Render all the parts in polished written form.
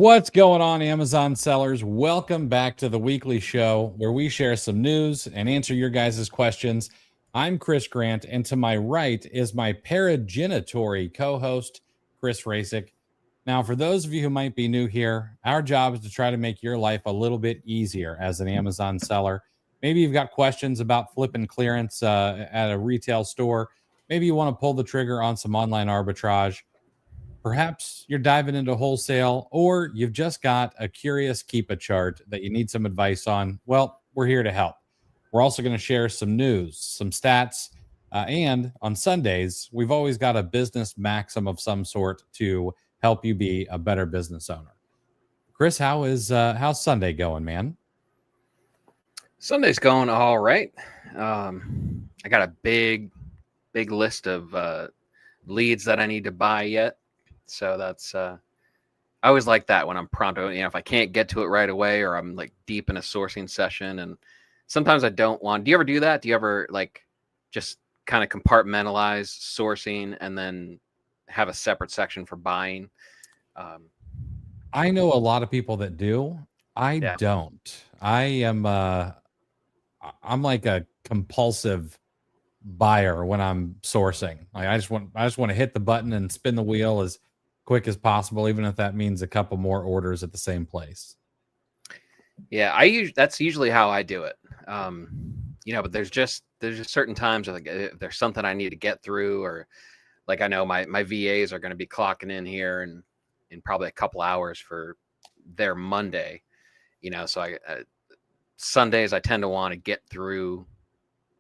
What's going on, Amazon sellers? Welcome back to the weekly show where we share some news and answer your guys' questions. I'm Chris Grant, and to my right is my paragenitory co-host, Chris Rasick. Now, for those of you who might be new here, our job is to try to make your life a little bit easier as an Amazon seller. Maybe you've got questions about flipping clearance at a retail store. Maybe you want to pull the trigger on some online arbitrage. Perhaps you're diving into wholesale, or you've just got a curious Keepa chart that you need some advice on. Well, we're here to help. We're also going to share some news, some stats, and on Sundays, we've always got a business maxim of some sort to help you be a better business owner. Chris, how's Sunday going, man? Sunday's going all right. I got a big list of leads that I need to buy yet. So that's I always like that when I'm pronto. If I can't get to it right away, or I'm like deep in a sourcing session, and sometimes I don't want. Do you ever do that? Do you ever like just kind of compartmentalize sourcing and then have a separate section for buying? I know a lot of people that do. I don't. I'm like a compulsive buyer when I'm sourcing. Like I just want to hit the button and spin the wheel as quick as possible, even if that means a couple more orders at the same place. Yeah, that's usually how I do it. But there's just certain times like if there's something I need to get through, or like I know my VAs are going to be clocking in here in probably a couple hours for their Monday. So Sundays I tend to want to get through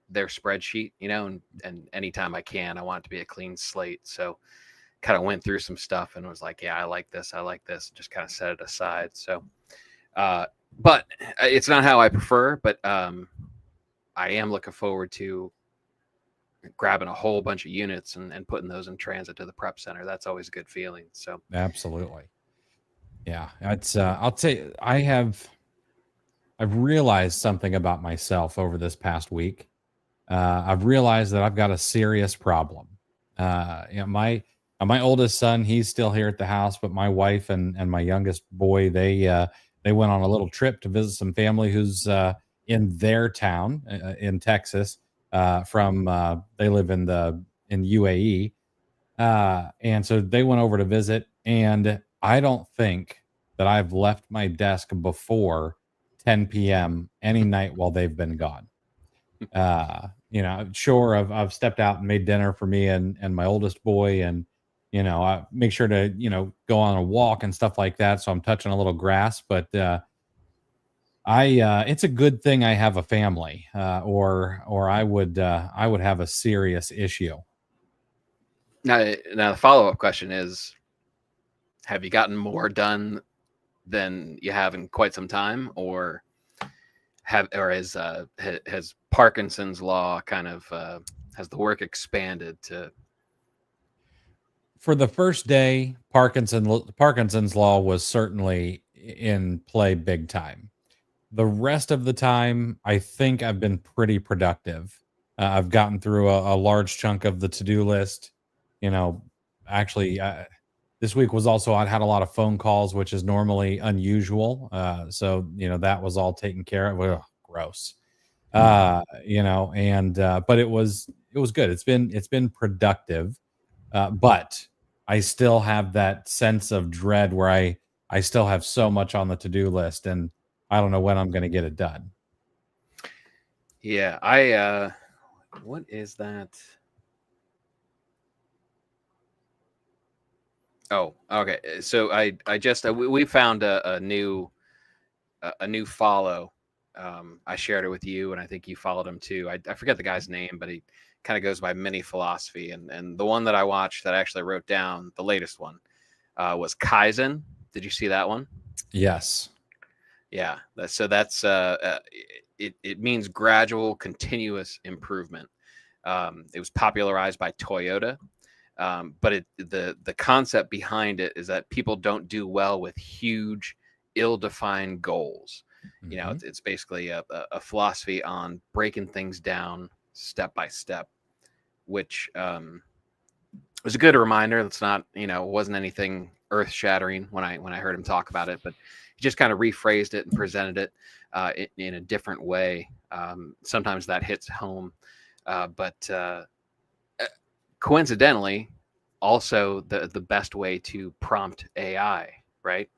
their spreadsheet, and anytime I can, I want it to be a clean slate. So kind of went through some stuff and was like, yeah, I like this, just kind of set it aside. So but it's not how I prefer, but I am looking forward to grabbing a whole bunch of units and putting those in transit to the prep center. That's always a good feeling. So absolutely. Yeah, it's I'll say I've realized something about myself over this past week. I've realized that I've got a serious problem. My oldest son, he's still here at the house, but my wife and my youngest boy, they went on a little trip to visit some family who's in their town in Texas. They live in UAE, and so they went over to visit. And I don't think that I've left my desk before 10 p.m. any night while they've been gone. Sure, I've stepped out and made dinner for me and my oldest boy, and I make sure to go on a walk and stuff like that, so I'm touching a little grass. But it's a good thing I have a family, or I would have a serious issue. Now the follow-up question is, have you gotten more done than you have in quite some time, or has Parkinson's law kind of has the work expanded to? For the first day, Parkinson's law was certainly in play big time. The rest of the time, I think I've been pretty productive. I've gotten through a large chunk of the to-do list. Actually, this week was also, I had a lot of phone calls, which is normally unusual. So, that was all taken care of. Ugh, gross. But it was good. It's been productive. But I still have that sense of dread where I still have so much on the to-do list, and I don't know when I'm going to get it done. Yeah, what is that? Oh, okay. So I just we found a new follow. I shared it with you, and I think you followed him too. I forget the guy's name, but he kind of goes by Mini Philosophy. And the one that I watched that I actually wrote down, the latest one, was Kaizen. Did you see that one? Yes. Yeah. That's it means gradual, continuous improvement. It was popularized by Toyota. But the concept behind it is that people don't do well with huge, ill-defined goals. Mm-hmm. It's basically a philosophy on breaking things down step by step, which was a good reminder. It's not, wasn't anything earth shattering when I heard him talk about it, but he just kind of rephrased it and presented it in a different way. Sometimes that hits home, but coincidentally, also the best way to prompt AI, right,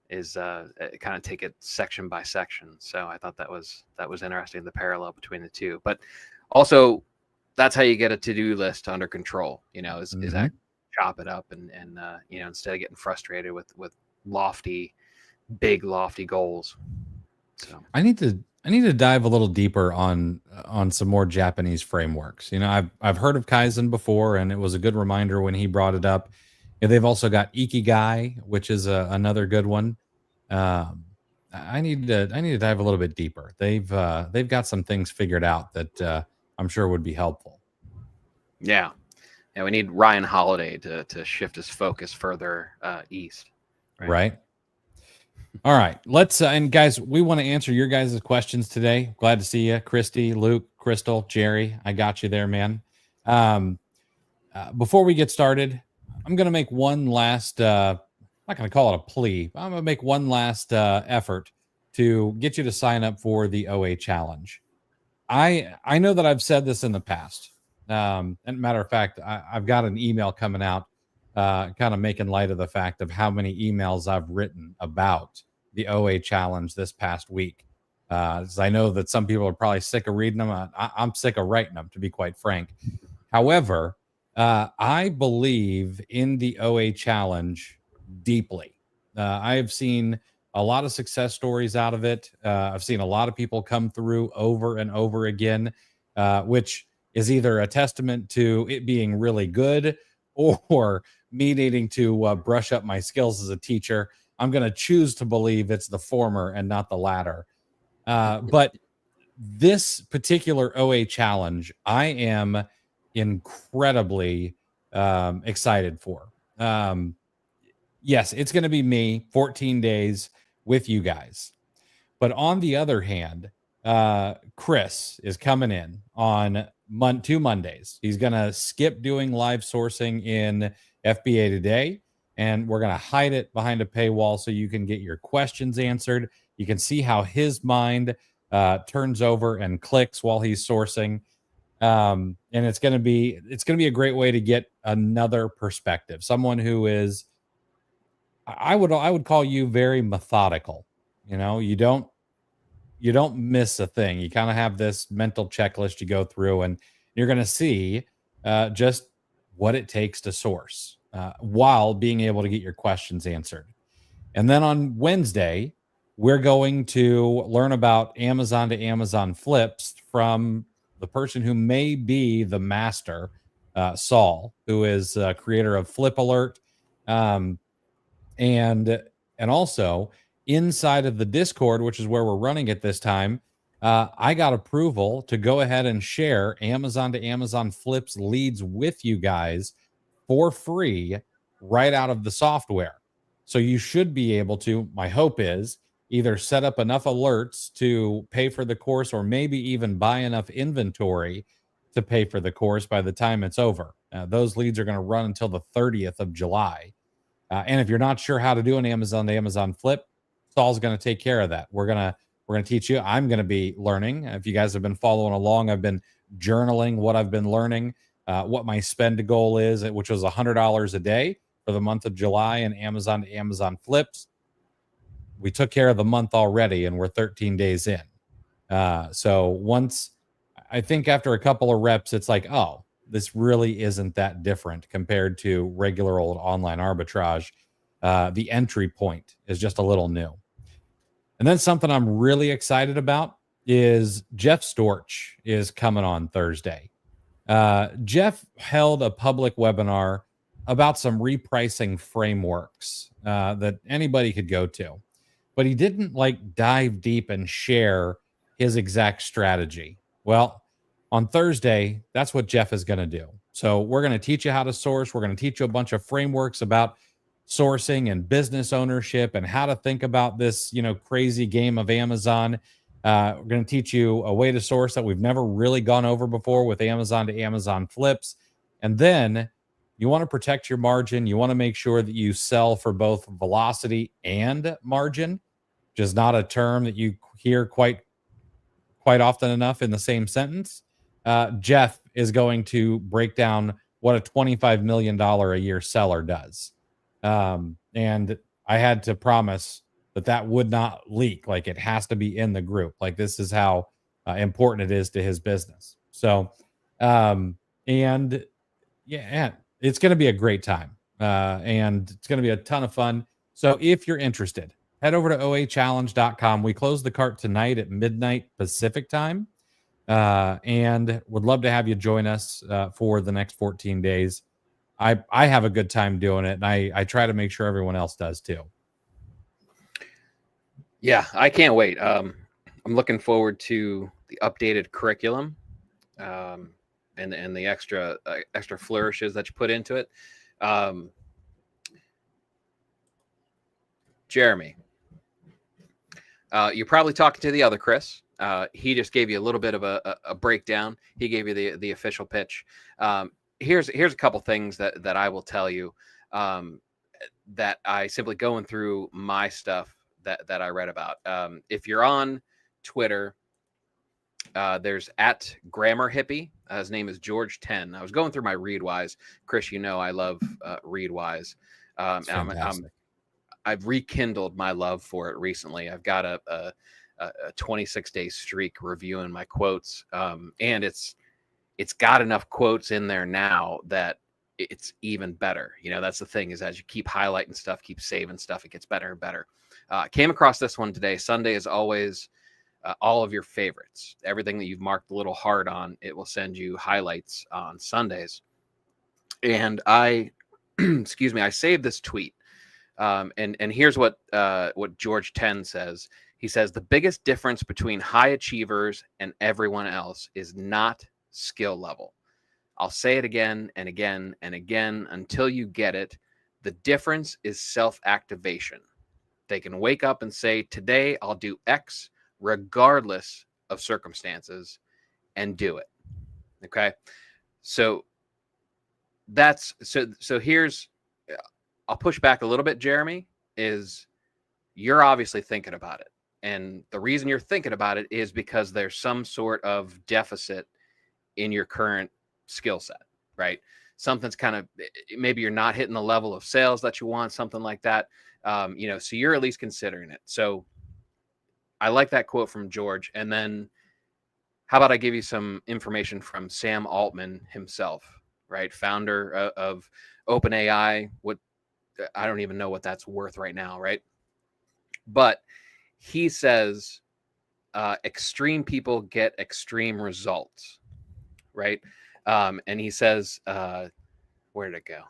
is kind of take it section by section. So I thought that was interesting, the parallel between the two. But also, that's how you get a to-do list under control. Is actually chop it up and instead of getting frustrated with big lofty goals. So I need to dive a little deeper on some more Japanese frameworks. I've heard of Kaizen before, and it was a good reminder when he brought it up. And they've also got Ikigai, which is another good one. I need to dive a little bit deeper. They've got some things figured out that I'm sure would be helpful. Yeah, we need Ryan Holiday to shift his focus further east. Right. All right, let's and guys, we want to answer your guys' questions today. Glad to see you, Christy, Luke, Crystal, Jerry. I got you there, man. Before we get started, I'm going to make one last. I'm not going to call it a plea. I'm going to make one last effort to get you to sign up for the OA challenge. I know that I've said this in the past. And matter of fact, I've got an email coming out, kind of making light of the fact of how many emails I've written about the OA challenge this past week. As I know that some people are probably sick of reading them. I'm sick of writing them, to be quite frank. However, I believe in the OA challenge deeply. I have seen a lot of success stories out of it. I've seen a lot of people come through over and over again, which is either a testament to it being really good or me needing to brush up my skills as a teacher. I'm going to choose to believe it's the former and not the latter. But this particular OA challenge, I am incredibly excited for. Yes, it's going to be me 14 days with you guys. But on the other hand, Chris is coming in on 2 Mondays. He's going to skip doing live sourcing in FBA today, and we're going to hide it behind a paywall so you can get your questions answered. You can see how his mind turns over and clicks while he's sourcing. And it's going to be a great way to get another perspective. Someone who is, I would call you very methodical. You don't miss a thing. You kind of have this mental checklist you go through, and you're going to see just what it takes to source while being able to get your questions answered. And then on Wednesday, we're going to learn about Amazon to Amazon flips from the person who may be the master, Saul, who is creator of Flip Alert. And also inside of the Discord, which is where we're running it this time, I got approval to go ahead and share Amazon to Amazon flips leads with you guys for free right out of the software. So you should be able to, my hope is, either set up enough alerts to pay for the course or maybe even buy enough inventory to pay for the course by the time it's over. Those leads are going to run until the 30th of July. And if you're not sure how to do an Amazon to Amazon flip, Saul's going to take care of that. We're going to teach you. I'm going to be learning. If you guys have been following along, I've been journaling what I've been learning, what my spend goal is, which was $100 a day for the month of July and Amazon to Amazon flips. We took care of the month already, and we're 13 days in. So once, I think after a couple of reps, it's like, oh, this really isn't that different compared to regular old online arbitrage. The entry point is just a little new. And then something I'm really excited about is Jeff Storch is coming on Thursday. Jeff held a public webinar about some repricing frameworks that anybody could go to, but he didn't dive deep and share his exact strategy. Well, on Thursday, that's what Jeff is going to do. So we're going to teach you how to source. We're going to teach you a bunch of frameworks about sourcing and business ownership and how to think about this, crazy game of Amazon. We're going to teach you a way to source that we've never really gone over before with Amazon to Amazon flips. And then you want to protect your margin. You want to make sure that you sell for both velocity and margin, which is not a term that you hear quite often enough in the same sentence. Jeff is going to break down what a $25 million a year seller does. And I had to promise that would not leak. Like, it has to be in the group. Like, this is how important it is to his business. So, and yeah, it's going to be a great time. And it's going to be a ton of fun. So if you're interested, head over to oachallenge.com. We close the cart tonight at midnight Pacific time. And would love to have you join us for the next 14 days. I have a good time doing it, and I try to make sure everyone else does too. Yeah, I can't wait. I'm looking forward to the updated curriculum, and the extra flourishes that you put into it. Jeremy, you're probably talking to the other Chris. He just gave you a little bit of a breakdown. He gave you the official pitch. Here's a couple things that I will tell you, that I simply going through my stuff that I read about. If you're on Twitter, there's at Grammar Hippie. His name is George 10. I was going through my ReadWise. Chris, you know I love ReadWise. I've rekindled my love for it recently. I've got a 26-day streak reviewing my quotes, and it's got enough quotes in there now that it's even better. You know, that's the thing, is as you keep highlighting stuff, keep saving stuff, it gets better and better. Came across this one today. Sunday is always all of your favorites. Everything that you've marked a little hard on, it will send you highlights on Sundays. And I, excuse me, I saved this tweet. And here's what George 10 says. He says, the biggest difference between high achievers and everyone else is not skill level. I'll say it again and again and again until you get it. The difference is self-activation. They can wake up and say, today I'll do X regardless of circumstances, and do it. Okay. So here's, I'll push back a little bit, Jeremy, is you're obviously thinking about it. And the reason you're thinking about it is because there's some sort of deficit in your current skill set, right? Something's kind of, maybe you're not hitting the level of sales that you want, something like that. So you're at least considering it. So I like that quote from George. And then how about I give you some information from Sam Altman himself, right? Founder of OpenAI. I don't even know what that's worth right now, right? But he says extreme people get extreme results, right? And he says, where did it go?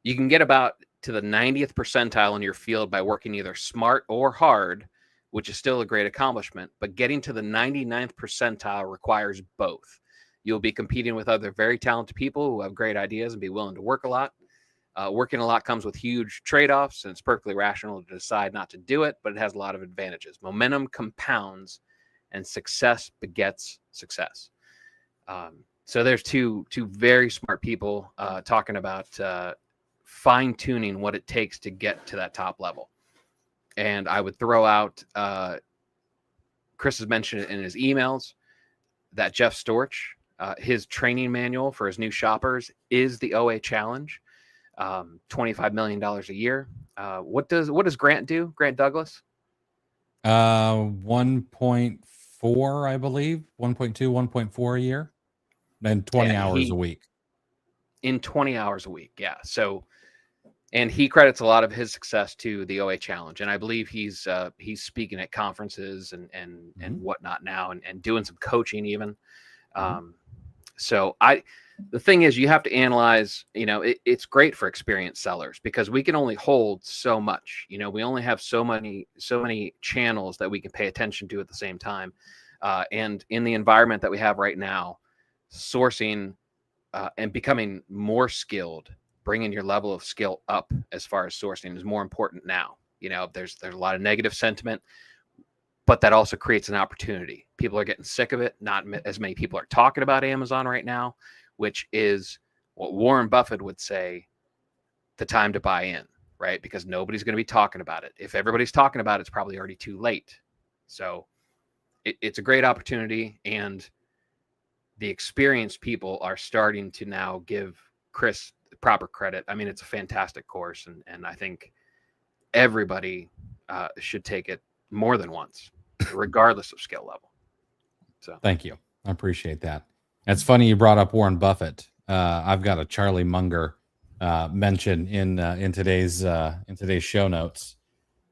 You can get about to the 90th percentile in your field by working either smart or hard, which is still a great accomplishment, but getting to the 99th percentile requires both. You'll be competing with other very talented people who have great ideas and be willing to work a lot. Working a lot comes with huge trade-offs, and it's perfectly rational to decide not to do it, but it has a lot of advantages. Momentum compounds, and success begets success. So there's two very smart people talking about fine-tuning what it takes to get to that top level. And I would throw out, Chris has mentioned it in his emails, that Jeff Storch, his training manual for his new shoppers is the OA Challenge. $25 million a year. What does Grant do? Grant Douglas? 1.4, I believe. 1.2, 1.4 a year. And 20 hours a week. In 20 hours a week, yeah. So, and he credits a lot of his success to the OA Challenge. And I believe he's speaking at conferences and whatnot now, and doing some coaching even. So the thing is, you have to analyze, it's great for experienced sellers because we can only hold so much. We only have so many channels that we can pay attention to at the same time. And in the environment that we have right now, sourcing and becoming more skilled, bringing your level of skill up as far as sourcing is more important now. There's a lot of negative sentiment, but that also creates an opportunity. People are getting sick of it. Not as many people are talking about Amazon right now, which is What Warren Buffett would say, the time to buy in, right? Because nobody's going to be talking about it. If everybody's talking about it, it's probably already too late. So it's a great opportunity, and the experienced people are starting to now give Chris proper credit. I mean, it's a fantastic course, and I think everybody should take it more than once, regardless of skill level. So thank you. I appreciate that. It's funny you brought up Warren Buffett. I've got a Charlie Munger mention in today's show notes.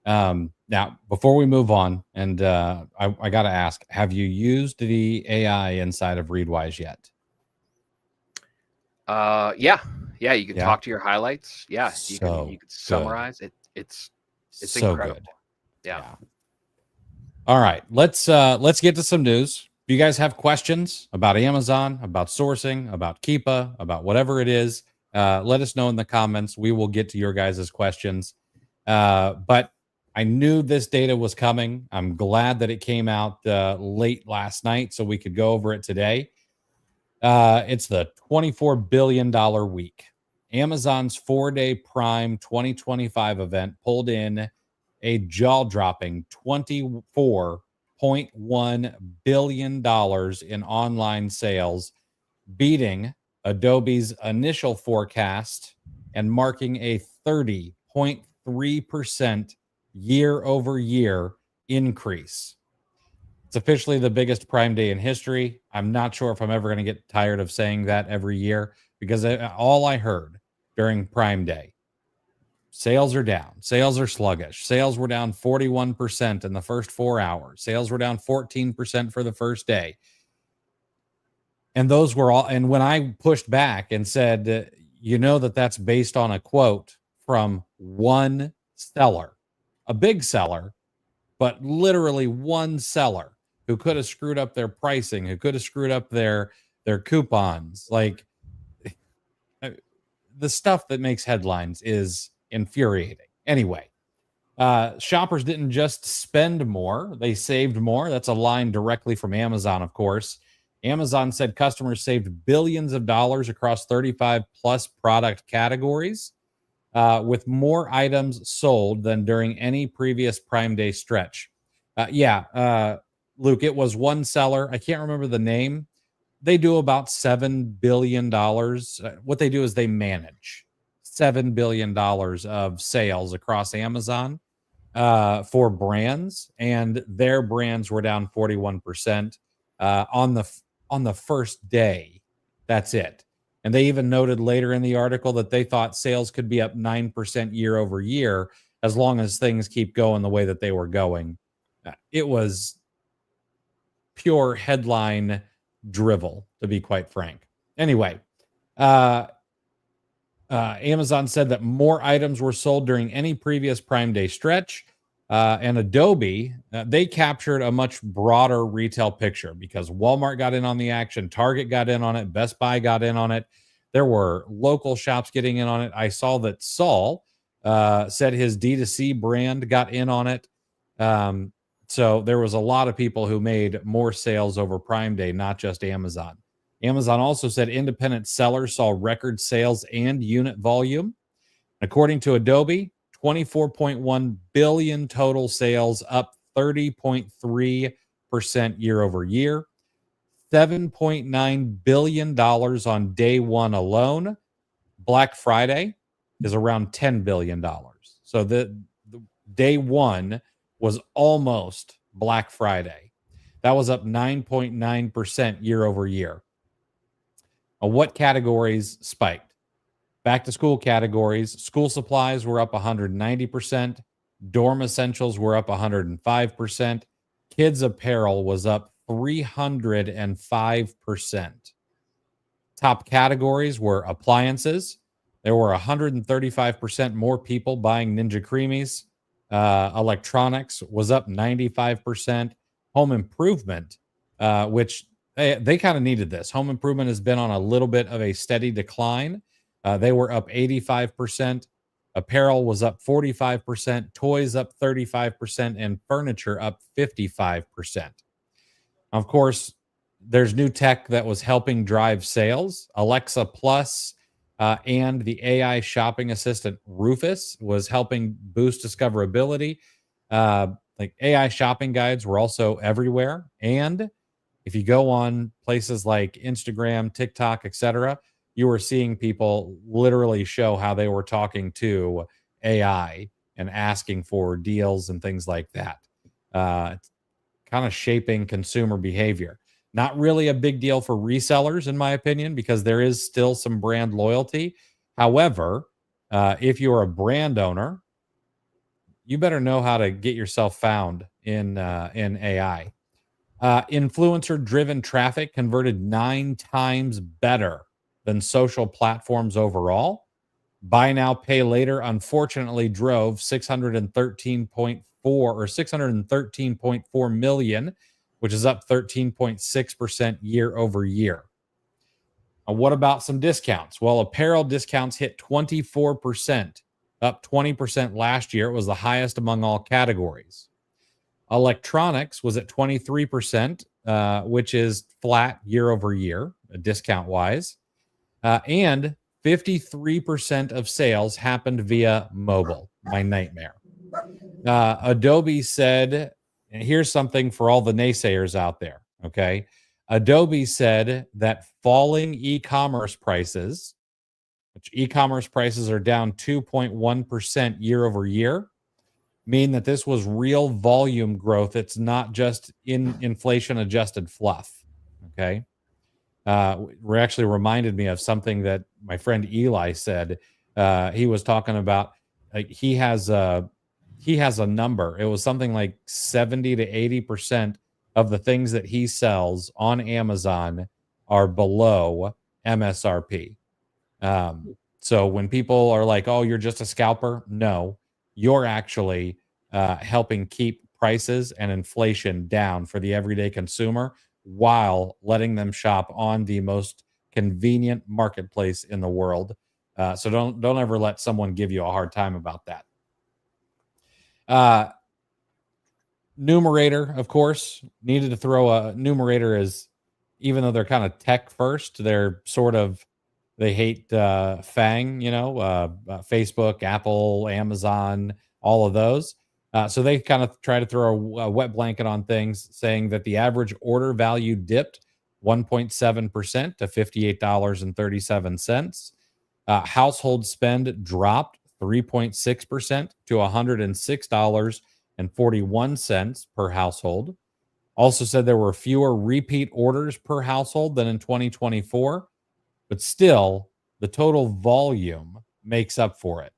Now, before we move on, and I got to ask, have you used the AI inside of Readwise yet? Yeah. You can talk to your highlights. Yeah, you can summarize it. It's so incredible. Good. Yeah. All right, let's get to some news. If you guys have questions about Amazon, about sourcing, about Keepa, about whatever it is, let us know in the comments. We will get to your guys' questions. But I knew this data was coming. I'm glad that it came out late last night so we could go over it today. It's the $24 billion week. Amazon's 4-day Prime 2025 event pulled in a jaw-dropping $24.1 billion in online sales, beating Adobe's initial forecast and marking a 30.3% year-over-year increase. It's officially the biggest Prime Day in history. I'm not sure if I'm ever going to get tired of saying that every year, because all I heard during Prime Day, sales are down. Sales are sluggish. Sales were down 41% in the first 4 hours. Sales were down 14% for the first day. And those were all. And when I pushed back and said, that's based on a quote from one seller, a big seller, but literally one seller who could have screwed up their pricing, who could have screwed up their coupons. Like, the stuff that makes headlines is infuriating. Anyway, shoppers didn't just spend more, they saved more. That's a line directly from Amazon, of course. Amazon said customers saved billions of dollars across 35 plus product categories, with more items sold than during any previous Prime Day stretch. Luke, it was one seller. I can't remember the name. They do about $7 billion. What they do is they manage $7 billion of sales across Amazon for brands, and their brands were down 41% on the first day. That's it. And they even noted later in the article that they thought sales could be up 9% year over year as long as things keep going the way that they were going. It was pure headline drivel, to be quite frank. Anyway, Amazon said that more items were sold during any previous Prime Day stretch. And Adobe, they captured a much broader retail picture because Walmart got in on the action, Target got in on it, Best Buy got in on it. There were local shops getting in on it. I saw that Saul said his D2C brand got in on it. So there was a lot of people who made more sales over Prime Day, not just Amazon. Amazon also said independent sellers saw record sales and unit volume. According to Adobe, 24.1 billion total sales, up 30.3% year over year. $7.9 billion on day one alone. Black Friday is around $10 billion. So the day one was almost Black Friday. That was up 9.9% year over year. What categories spiked? Back to school categories. School supplies were up 190%. Dorm essentials were up 105%. Kids apparel was up 305%. Top categories were appliances. There were 135% more people buying Ninja Creamies. Electronics was up 95%. Home improvement, which they kind of needed this. Home improvement has been on a little bit of a steady decline. They were up 85%. Apparel was up 45%. Toys up 35%. And furniture up 55%. Of course, there's new tech that was helping drive sales. Alexa Plus and the AI shopping assistant Rufus was helping boost discoverability. Like AI shopping guides were also everywhere. And if you go on places like Instagram, TikTok, etc., you were seeing people literally show how they were talking to AI and asking for deals and things like that. It's kind of shaping consumer behavior. Not really a big deal for resellers, in my opinion, because there is still some brand loyalty. However, if you're a brand owner, you better know how to get yourself found in AI. Influencer driven traffic converted 9 times better than social platforms overall. Buy now, pay later, unfortunately, drove 613.4 or 613.4 million, which is up 13.6% year over year. What about some discounts? Well, apparel discounts hit 24%, up 20% last year. It was the highest among all categories. Electronics was at 23%, which is flat year over year, discount wise. And 53% of sales happened via mobile. My nightmare. Adobe said, and here's something for all the naysayers out there. Okay. Adobe said that falling e-commerce prices, which e-commerce prices are down 2.1% year over year, mean that this was real volume growth. It's not just in inflation adjusted fluff. Okay. Actually reminded me of something that my friend Eli said. He was talking about, like, he has a number. It was something like 70 to 80% of the things that he sells on Amazon are below MSRP. So when people are like, "Oh, you're just a scalper," no, you're actually helping keep prices and inflation down for the everyday consumer while letting them shop on the most convenient marketplace in the world. So don't ever let someone give you a hard time about that. Numerator, of course, needed to throw a numerator as, even though they're kind of tech first, they're sort of, they hate FANG, Facebook, Apple, Amazon, all of those. So they kind of try to throw a wet blanket on things, saying that the average order value dipped 1.7% to $58.37. Household spend dropped 3.6% to $106.41 per household. Also said there were fewer repeat orders per household than in 2024, but still the total volume makes up for it.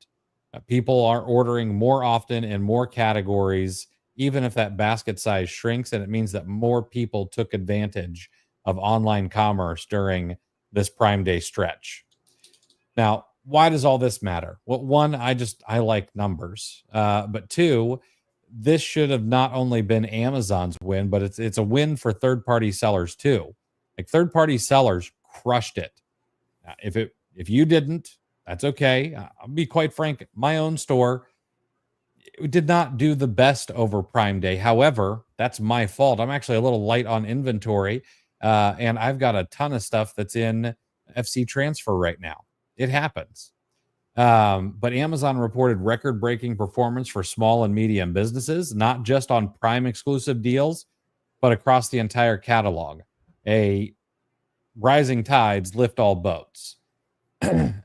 People are ordering more often in more categories, even if that basket size shrinks, and it means that more people took advantage of online commerce during this Prime Day stretch. Now, why does all this matter? Well, one, I like numbers, but two, this should have not only been Amazon's win, but it's a win for third-party sellers too. Like, third-party sellers crushed it. If you didn't, that's okay. I'll be quite frank. My own store did not do the best over Prime Day. However, that's my fault. I'm actually a little light on inventory, and I've got a ton of stuff that's in FC transfer right now. It happens. But Amazon reported record-breaking performance for small and medium businesses, not just on Prime exclusive deals, but across the entire catalog. A rising tides lift all boats.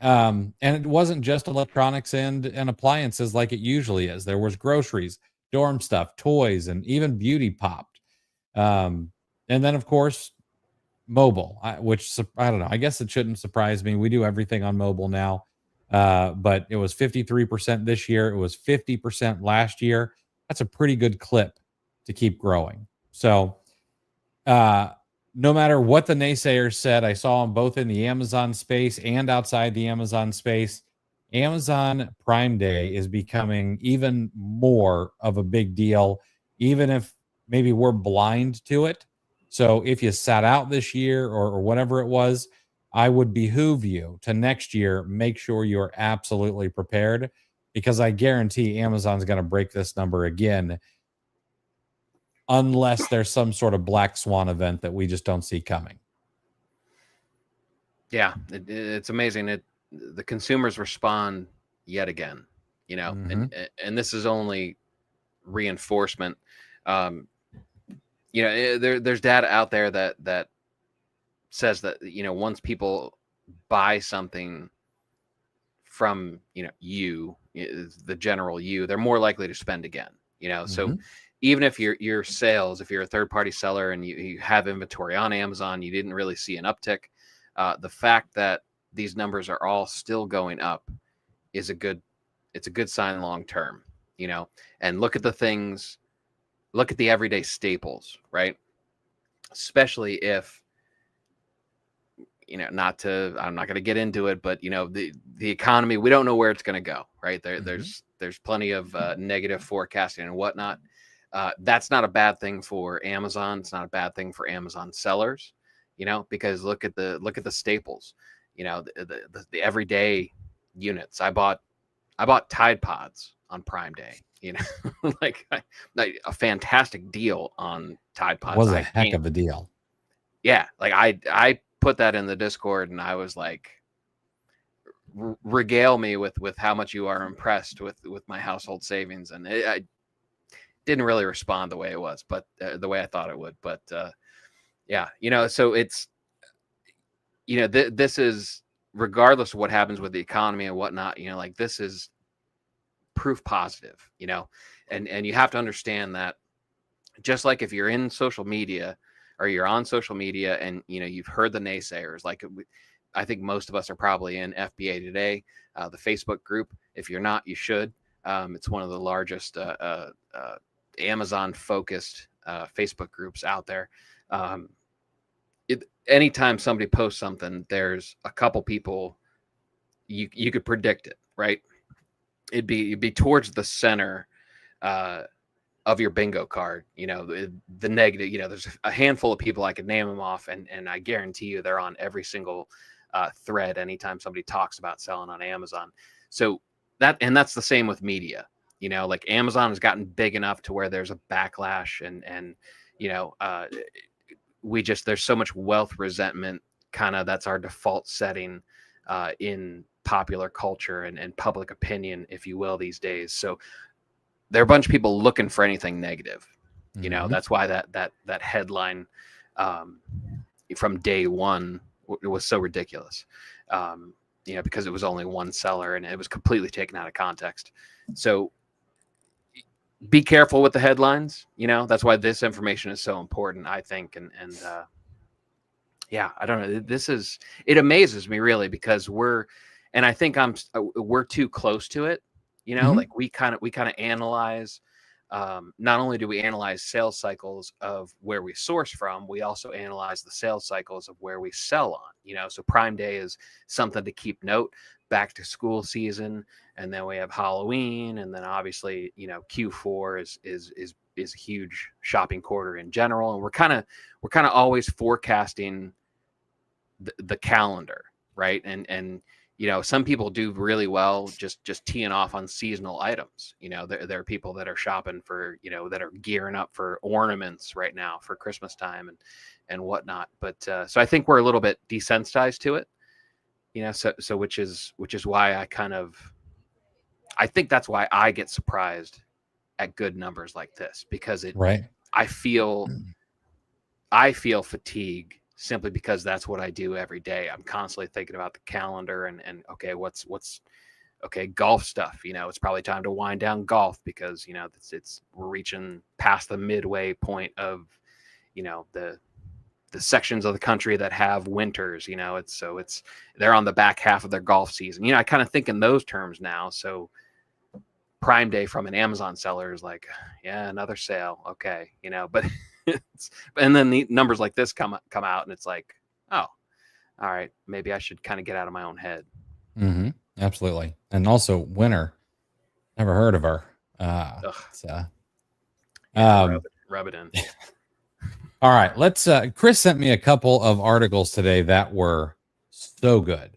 And it wasn't just electronics and appliances like it usually is. There was groceries, dorm stuff, toys, and even beauty popped. And then, of course, mobile, which I don't know. I guess it shouldn't surprise me. We do everything on mobile now. But it was 53% this year. It was 50% last year. That's a pretty good clip to keep growing. So, no matter what the naysayers said, I saw them both in the Amazon space and outside the Amazon space. Amazon Prime Day is becoming even more of a big deal, even if maybe we're blind to it. So if you sat out this year or whatever it was, I would behoove you to next year make sure you're absolutely prepared, because I guarantee Amazon's going to break this number again, unless there's some sort of black swan event that we just don't see coming. Yeah, it's amazing. the consumers respond yet again, and this is only reinforcement. There's data out there that says that, once people buy something from, the general you, they're more likely to spend again, so even if your sales, if you're a third party seller and you have inventory on Amazon, you didn't really see an uptick. The fact that these numbers are all still going up is a good sign long term, and look at the everyday staples, right? Especially if, I'm not going to get into it, but the economy, we don't know where it's going to go, right? There's plenty of negative forecasting and whatnot. That's not a bad thing for Amazon. It's not a bad thing for Amazon sellers, because look at the staples, the everyday units. I bought Tide Pods on Prime Day, like a fantastic deal on Tide Pods. Was a heck of a deal. Yeah, like I put that in the Discord and I was like, regale me with how much you are impressed with my household savings, and I didn't really respond the way it was, but the way I thought it would. But yeah, so it's, this is, regardless of what happens with the economy and whatnot, like this is proof positive, and you have to understand that, just like if you're in social media or you're on social media and you've heard the naysayers, like I think most of us are probably in FBA today, the Facebook group. If you're not, you should. It's one of the largest Amazon focused Facebook groups out there. Anytime somebody posts something, there's a couple people you could predict it, right? It'd be towards the center of your bingo card, the negative. There's a handful of people, I could name them off, and I guarantee you they're on every single thread anytime somebody talks about selling on Amazon. So that's the same with media. Like Amazon has gotten big enough to where there's a backlash, and there's so much wealth resentment, kind of, that's our default setting in popular culture and public opinion, if you will, these days. So there are a bunch of people looking for anything negative. That's why that headline from day one was so ridiculous. Because it was only one seller and it was completely taken out of context. So be careful with the headlines. That's why this information is so important, I think. And yeah, I don't know. It amazes me, really, because I think we're too close to it. Like we kind of analyze. Not only do we analyze sales cycles of where we source from, we also analyze the sales cycles of where we sell on. So Prime Day is something to keep note. Back to school season, and then we have Halloween, and then obviously Q4 is a huge shopping quarter in general, and we're kind of always forecasting the calendar, right? And some people do really well just teeing off on seasonal items. There are people that are shopping for, that are gearing up for ornaments right now for Christmas time and whatnot. But so I think we're a little bit desensitized to it, so which is why I think that's why I get surprised at good numbers like this, because I feel fatigue simply because that's what I do every day. I'm constantly thinking about the calendar and okay, what's golf stuff. It's probably time to wind down golf because we're reaching past the midway point of the sections of the country that have winters. They're on the back half of their golf season. I kind of think in those terms now. So Prime Day from an Amazon seller is like, yeah, another sale, okay, but and then the numbers like this come out and it's like, oh, all right, maybe I should kind of get out of my own head. Absolutely. And also winter, never heard of her. Rub it in. All right, let's Chris sent me a couple of articles today that were so good,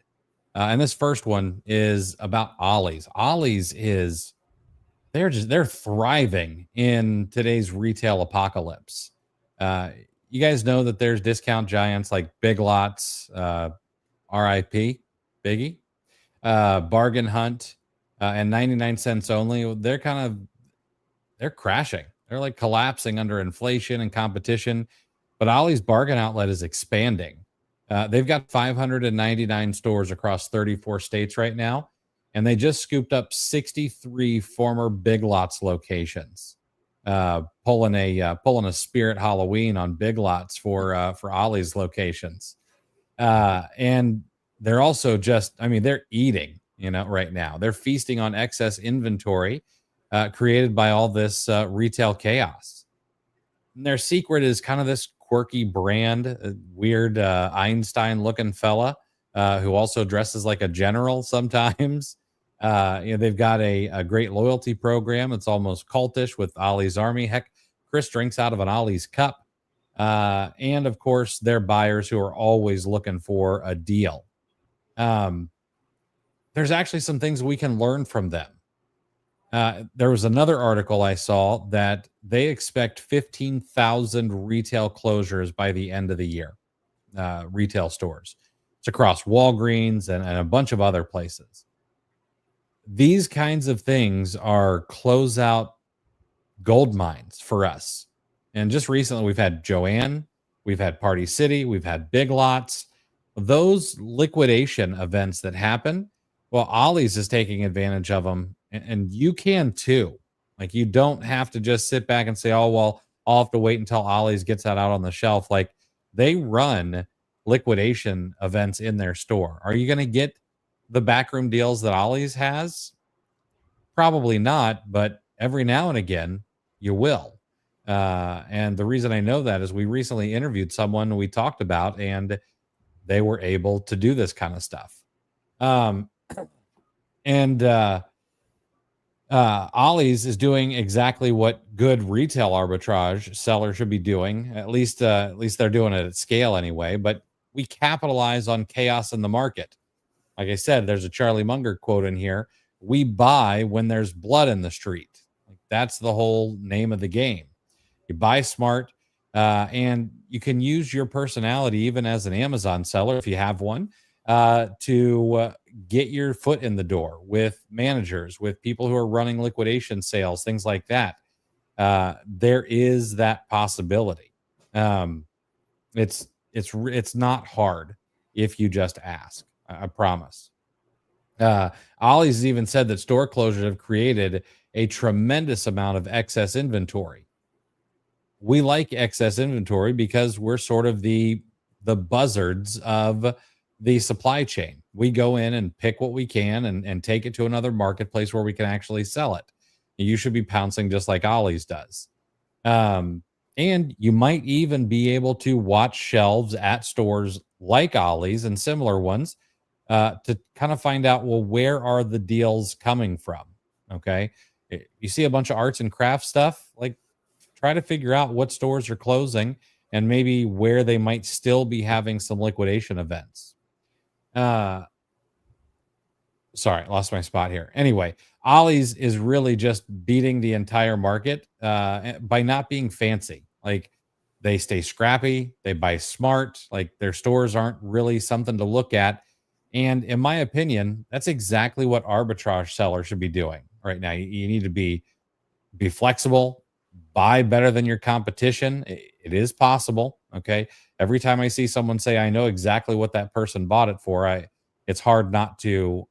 and this first one is about Ollie's. Ollie's they're thriving in today's retail apocalypse. You guys know that there's discount giants like Big Lots, RIP, Biggie. Bargain Hunt, and 99 cents only, they're crashing. They're like collapsing under inflation and competition. But Ollie's Bargain Outlet is expanding. They've got 599 stores across 34 states right now, and they just scooped up 63 former Big Lots locations, pulling a Spirit Halloween on Big Lots for Ollie's locations. And they're also they're eating, right now. They're feasting on excess inventory created by all this retail chaos. And their secret is kind of this quirky brand, weird Einstein looking fella who also dresses like a general sometimes. They've got a great loyalty program. It's almost cultish with Ollie's Army. Heck, Chris drinks out of an Ollie's cup. And of course, they're buyers who are always looking for a deal. Um, there's actually some things we can learn from them. There was another article I saw that they expect 15,000 retail closures by the end of the year, retail stores. It's across Walgreens and a bunch of other places. These kinds of things are closeout gold mines for us. And just recently, we've had Joanne, we've had Party City, we've had Big Lots. Those liquidation events that happen, well, Ollie's is taking advantage of them, and you can too. Like, you don't have to just sit back and say, oh, well, I'll have to wait until Ollie's gets that out on the shelf. Like, they run liquidation events in their store. Are you going to get the backroom deals that Ollie's has? Probably not, but every now and again, you will. And the reason I know that is we recently interviewed someone we talked about, and they were able to do this kind of stuff. And Ollie's is doing exactly what good retail arbitrage sellers should be doing. At least they're doing it at scale anyway. But we capitalize on chaos in the market. Like I said, there's a Charlie Munger quote in here. We buy when there's blood in the street. Like, that's the whole name of the game. You buy smart, and you can use your personality even as an Amazon seller if you have one to get your foot in the door with managers, with people who are running liquidation sales, things like that. There is that possibility. It's not hard if you just ask. I promise. Ollie's even said that store closures have created a tremendous amount of excess inventory. We like excess inventory because we're sort of the buzzards of the supply chain. We go in and pick what we can and take it to another marketplace where we can actually sell it. You should be pouncing just like Ollie's does. And you might even be able to watch shelves at stores like Ollie's and similar ones to kind of find out, well, where are the deals coming from? Okay. You see a bunch of arts and crafts stuff, like, try to figure out what stores are closing and maybe where they might still be having some liquidation events. Sorry, I lost my spot here. Anyway, Ollie's is really just beating the entire market by not being fancy. Like, they stay scrappy, they buy smart, like, their stores aren't really something to look at. And in my opinion, that's exactly what arbitrage sellers should be doing right now. You need to be flexible, buy better than your competition. It is possible. Okay. Every time I see someone say, I know exactly what that person bought it for, it's hard not to,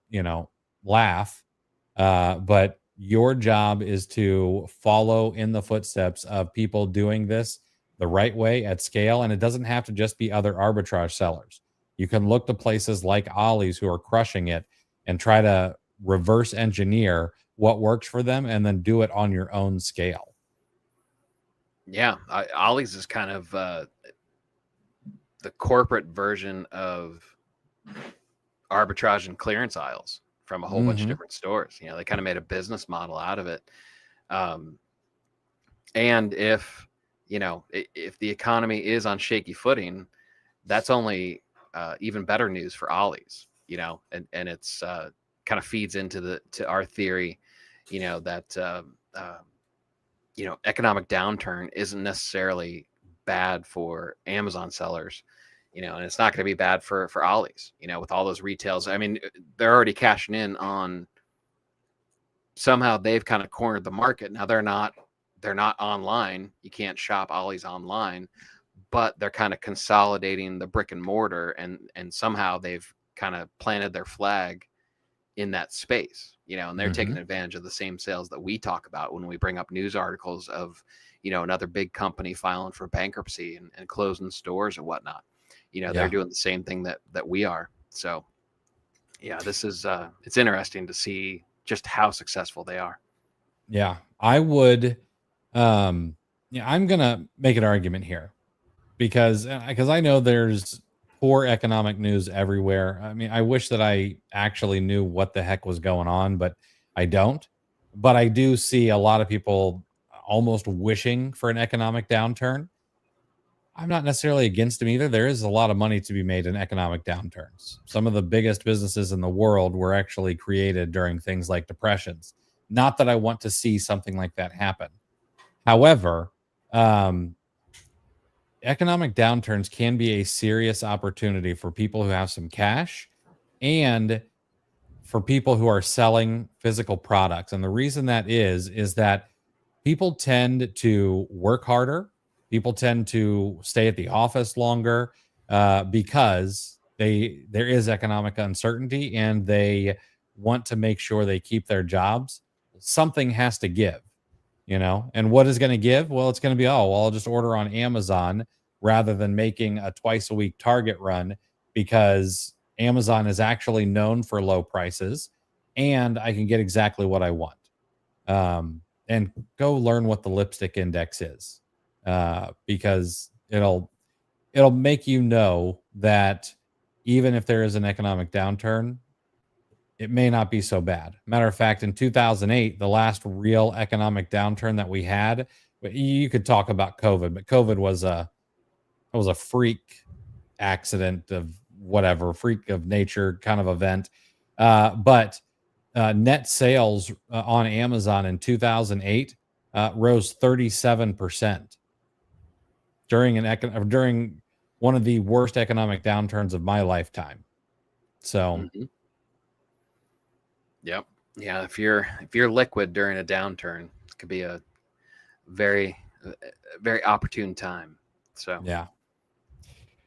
laugh. But your job is to follow in the footsteps of people doing this the right way at scale. And it doesn't have to just be other arbitrage sellers. You can look to places like Ollie's who are crushing it and try to reverse engineer what works for them and then do it on your own scale. Yeah, Ollie's is kind of the corporate version of arbitrage and clearance aisles from a whole bunch of different stores. They kind of made a business model out of it. And if the economy is on shaky footing, that's only even better news for Ollie's. And it's kind of feeds into our theory, that economic downturn isn't necessarily bad for Amazon sellers. And it's not going to be bad for Ollie's, with all those retails. I mean, they're already cashing in on, somehow they've kind of cornered the market. Now they're not online. You can't shop Ollie's online, but they're kind of consolidating the brick and mortar, and somehow they've kind of planted their flag in that space, and they're taking advantage of the same sales that we talk about when we bring up news articles of, another big company filing for bankruptcy and closing stores and whatnot. They're doing the same thing that we are. So yeah, this is it's interesting to see just how successful they are. Yeah, I would. I'm gonna make an argument here because I know there's poor economic news everywhere. I mean, I wish that I actually knew what the heck was going on, but I don't. But I do see a lot of people almost wishing for an economic downturn. I'm not necessarily against them either. There is a lot of money to be made in economic downturns. Some of the biggest businesses in the world were actually created during things like depressions. Not that I want to see something like that happen. However, economic downturns can be a serious opportunity for people who have some cash and for people who are selling physical products. And the reason that is that people tend to work harder. People tend to stay at the office longer because there is economic uncertainty and they want to make sure they keep their jobs. Something has to give, and what is going to give? Well, it's going to be, I'll just order on Amazon rather than making a twice a week Target run, because Amazon is actually known for low prices and I can get exactly what I want. And go learn what the lipstick index is, because it'll make you know that even if there is an economic downturn, it may not be so bad. Matter of fact, in 2008, the last real economic downturn that we had, you could talk about COVID, but COVID was a freak accident of whatever, freak of nature kind of event. But net sales on Amazon in 2008 rose 37% during one of the worst economic downturns of my lifetime. So, yep, yeah. If you're liquid during a downturn, it could be a very opportune time. So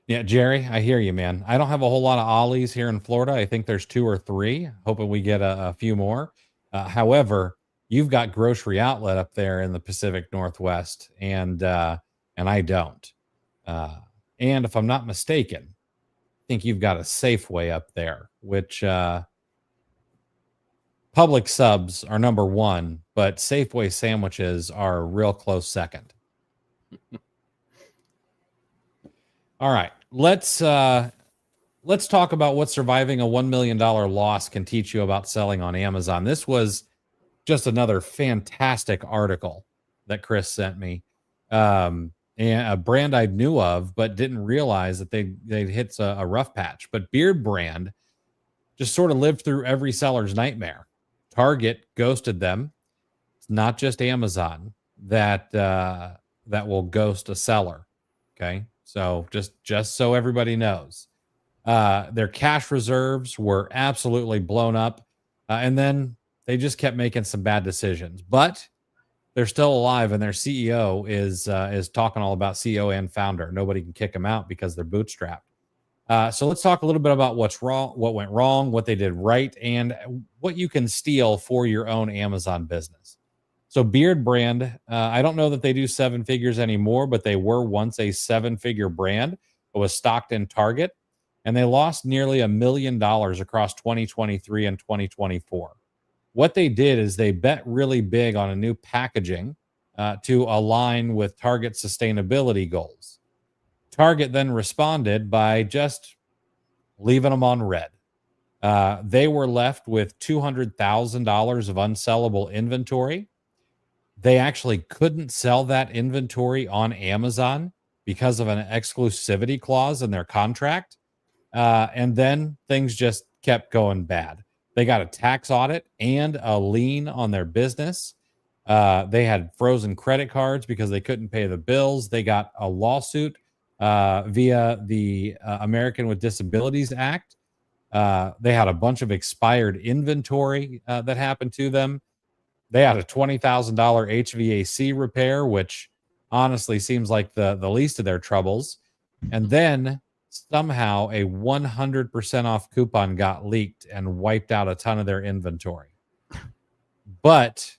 yeah, Jerry, I hear you, man. I don't have a whole lot of Ollie's here in Florida. I think there's 2 or 3. Hoping we get a few more. However, you've got Grocery Outlet up there in the Pacific Northwest, and I don't. And if I'm not mistaken, I think you've got a Safeway up there, which Publix subs are number 1, but Safeway sandwiches are a real close second. All right, let's talk about what surviving a $1 million loss can teach you about selling on Amazon. This was just another fantastic article that Chris sent me, and a brand I knew of but didn't realize that they'd hit a rough patch. But Beard Brand just sort of lived through every seller's nightmare. Target ghosted them. It's not just Amazon that will ghost a seller. Okay. So just so everybody knows, their cash reserves were absolutely blown up. And then they just kept making some bad decisions, but they're still alive. And their CEO is talking all about CEO and founder. Nobody can kick them out because they're bootstrapped. So let's talk a little bit about what's wrong, what went wrong, what they did right, and what you can steal for your own Amazon business. So Beard Brand, I don't know that they do 7 figures anymore, but they were once a 7-figure brand. It was stocked in Target, and they lost nearly $1 million across 2023 and 2024. What they did is they bet really big on a new packaging to align with Target's sustainability goals. Target then responded by just leaving them on red. They were left with $200,000 of unsellable inventory. They actually couldn't sell that inventory on Amazon because of an exclusivity clause in their contract. And then things just kept going bad. They got a tax audit and a lien on their business. They had frozen credit cards because they couldn't pay the bills. They got a lawsuit via the American with Disabilities Act. They had a bunch of expired inventory that happened to them. They had a $20,000 HVAC repair, which honestly seems like the least of their troubles. And then somehow a 100% off coupon got leaked and wiped out a ton of their inventory. But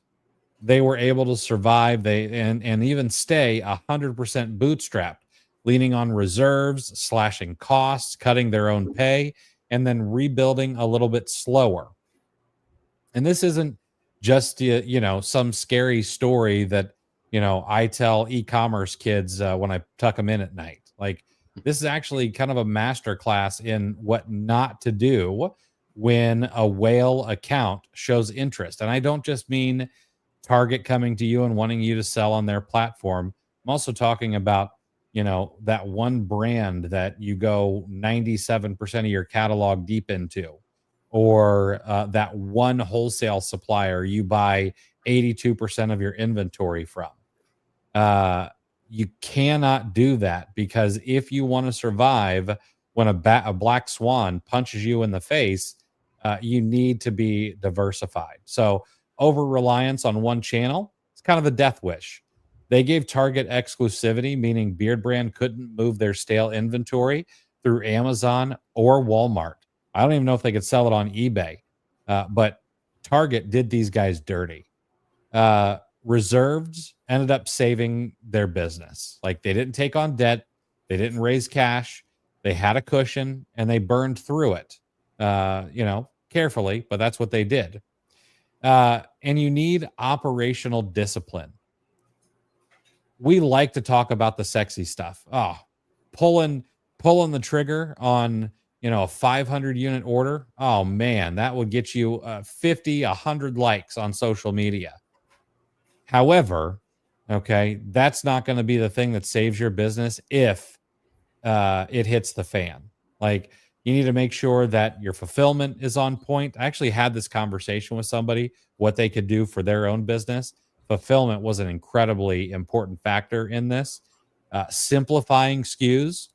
they were able to survive and even stay 100% bootstrapped, leaning on reserves, slashing costs, cutting their own pay, and then rebuilding a little bit slower. And this isn't just some scary story that I tell e-commerce kids when I tuck them in at night. Like, this is actually kind of a master class in what not to do when a whale account shows interest. And I don't just mean Target coming to you and wanting you to sell on their platform. I'm also talking about that one brand that you go 97% of your catalog deep into, or that one wholesale supplier you buy 82% of your inventory from. You cannot do that, because if you want to survive when a black swan punches you in the face, you need to be diversified. So over reliance on one channel, it's kind of a death wish. They gave Target exclusivity, meaning Beard Brand couldn't move their stale inventory through Amazon or Walmart. I don't even know if they could sell it on eBay, but Target did these guys dirty. Reserves ended up saving their business. Like, they didn't take on debt, they didn't raise cash, they had a cushion, and they burned through it, carefully, but that's what they did. And you need operational discipline. We like to talk about the sexy stuff. Oh, pulling the trigger on a 500 unit order. Oh man, that would get you 50, 100 likes on social media. However, okay, that's not going to be the thing that saves your business if it hits the fan. Like, you need to make sure that your fulfillment is on point. I actually had this conversation with somebody, what they could do for their own business. Fulfillment was an incredibly important factor in this. Simplifying SKUs.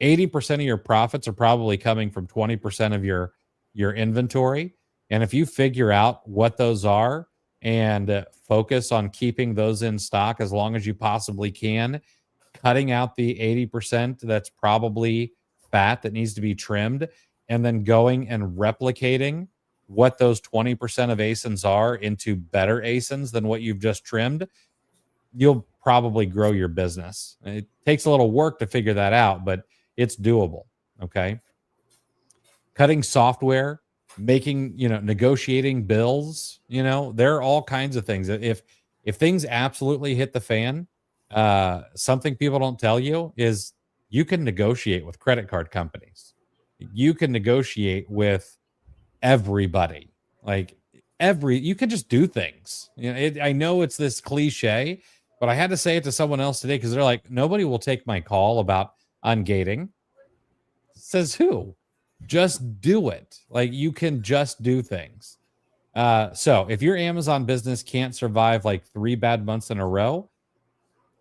80% of your profits are probably coming from 20% of your inventory. And if you figure out what those are and focus on keeping those in stock as long as you possibly can, cutting out the 80% that's probably fat that needs to be trimmed, and then going and replicating what those 20% of ASINs are into better ASINs than what you've just trimmed, you'll probably grow your business. It takes a little work to figure that out, but it's doable. Okay. Cutting software, making, negotiating bills, there are all kinds of things. If things absolutely hit the fan, something people don't tell you is you can negotiate with credit card companies. You can negotiate with everybody. Like, you can just do things. I know it's this cliche, but I had to say it to someone else today, because they're like, nobody will take my call about ungating. Says who? Just do it. Like, you can just do things. So if your Amazon business can't survive like 3 bad months in a row,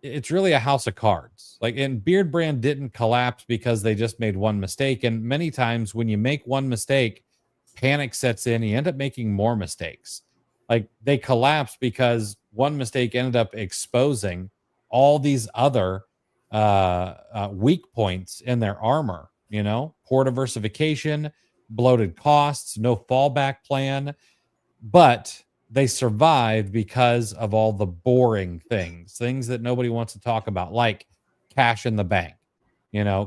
it's really a house of cards. Like, and Beard Brand didn't collapse because they just made one mistake. And many times when you make one mistake, panic sets in, you end up making more mistakes. Like, they collapsed because one mistake ended up exposing all these other weak points in their armor. Poor diversification, bloated costs, no fallback plan. But they survived because of all the boring things that nobody wants to talk about, like cash in the bank,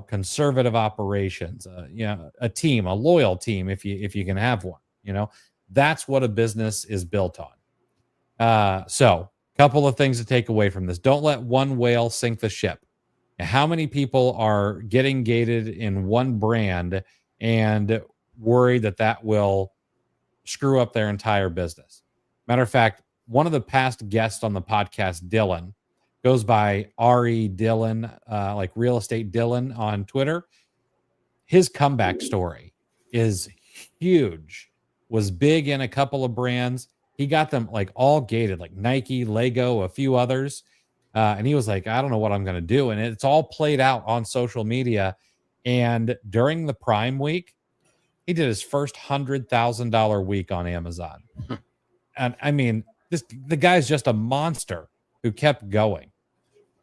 conservative operations, a team, a loyal team, if you can have one. That's what a business is built on. So a couple of things to take away from this. Don't let one whale sink the ship. How many people are getting gated in one brand and worried that will screw up their entire business? Matter of fact, one of the past guests on the podcast, Dylan, goes by RE Dylan, like Real Estate Dylan on Twitter. His comeback story is huge. Was big in a couple of brands. He got them like all gated, like Nike, Lego, a few others. And he was like, I don't know what I'm going to do. And it's all played out on social media. And during the Prime week, he did his first $100,000 week on Amazon. And I mean, the guy's just a monster who kept going,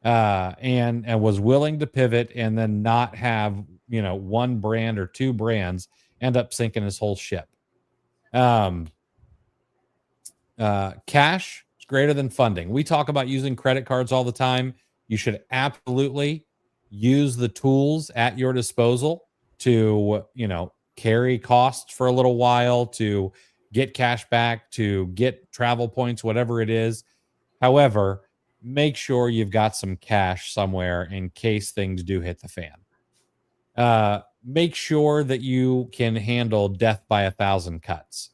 and was willing to pivot and then not have, one brand or two brands end up sinking his whole ship. Cash is greater than funding. We talk about using credit cards all the time. You should absolutely use the tools at your disposal to, carry costs for a little while, to get cash back, to get travel points, whatever it is. However, make sure you've got some cash somewhere in case things do hit the fan. Make sure that you can handle death by 1,000 cuts.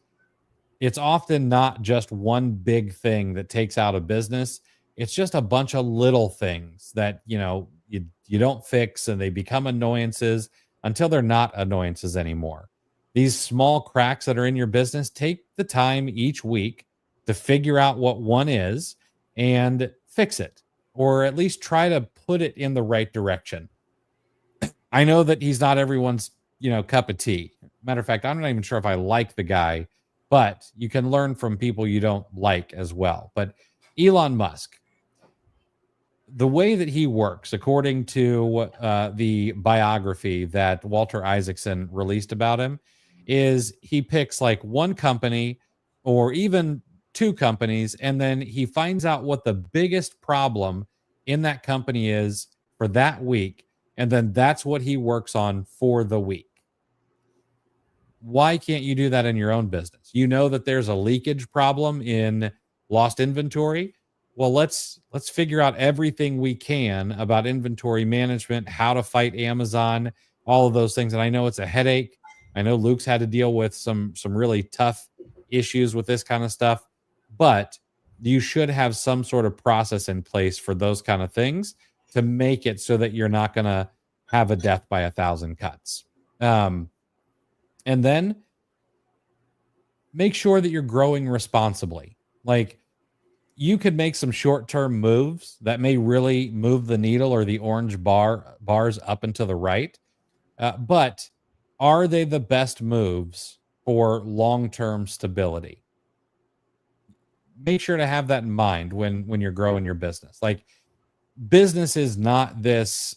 It's often not just one big thing that takes out a business. It's just a bunch of little things that, you don't fix, and they become annoyances until they're not annoyances anymore. These small cracks that are in your business, take the time each week to figure out what one is and fix it, or at least try to put it in the right direction. I know that he's not everyone's, cup of tea. Matter of fact, I'm not even sure if I like the guy, but you can learn from people you don't like as well. But Elon Musk, the way that he works, according to the biography that Walter Isaacson released about him, is he picks like one company or even two companies, and then he finds out what the biggest problem in that company is for that week, and then that's what he works on for the week. Why can't you do that in your own business? You know that there's a leakage problem in lost inventory. Well, let's figure out everything we can about inventory management, how to fight Amazon, all of those things. And I know it's a headache. I know Luke's had to deal with some really tough issues with this kind of stuff, but you should have some sort of process in place for those kind of things to make it so that you're not going to have a death by 1,000 cuts. And then make sure that you're growing responsibly. Like, you could make some short-term moves that may really move the needle or the orange bars up and to the right. But are they the best moves for long-term stability? Make sure to have that in mind when you're growing your business. Like, business is not this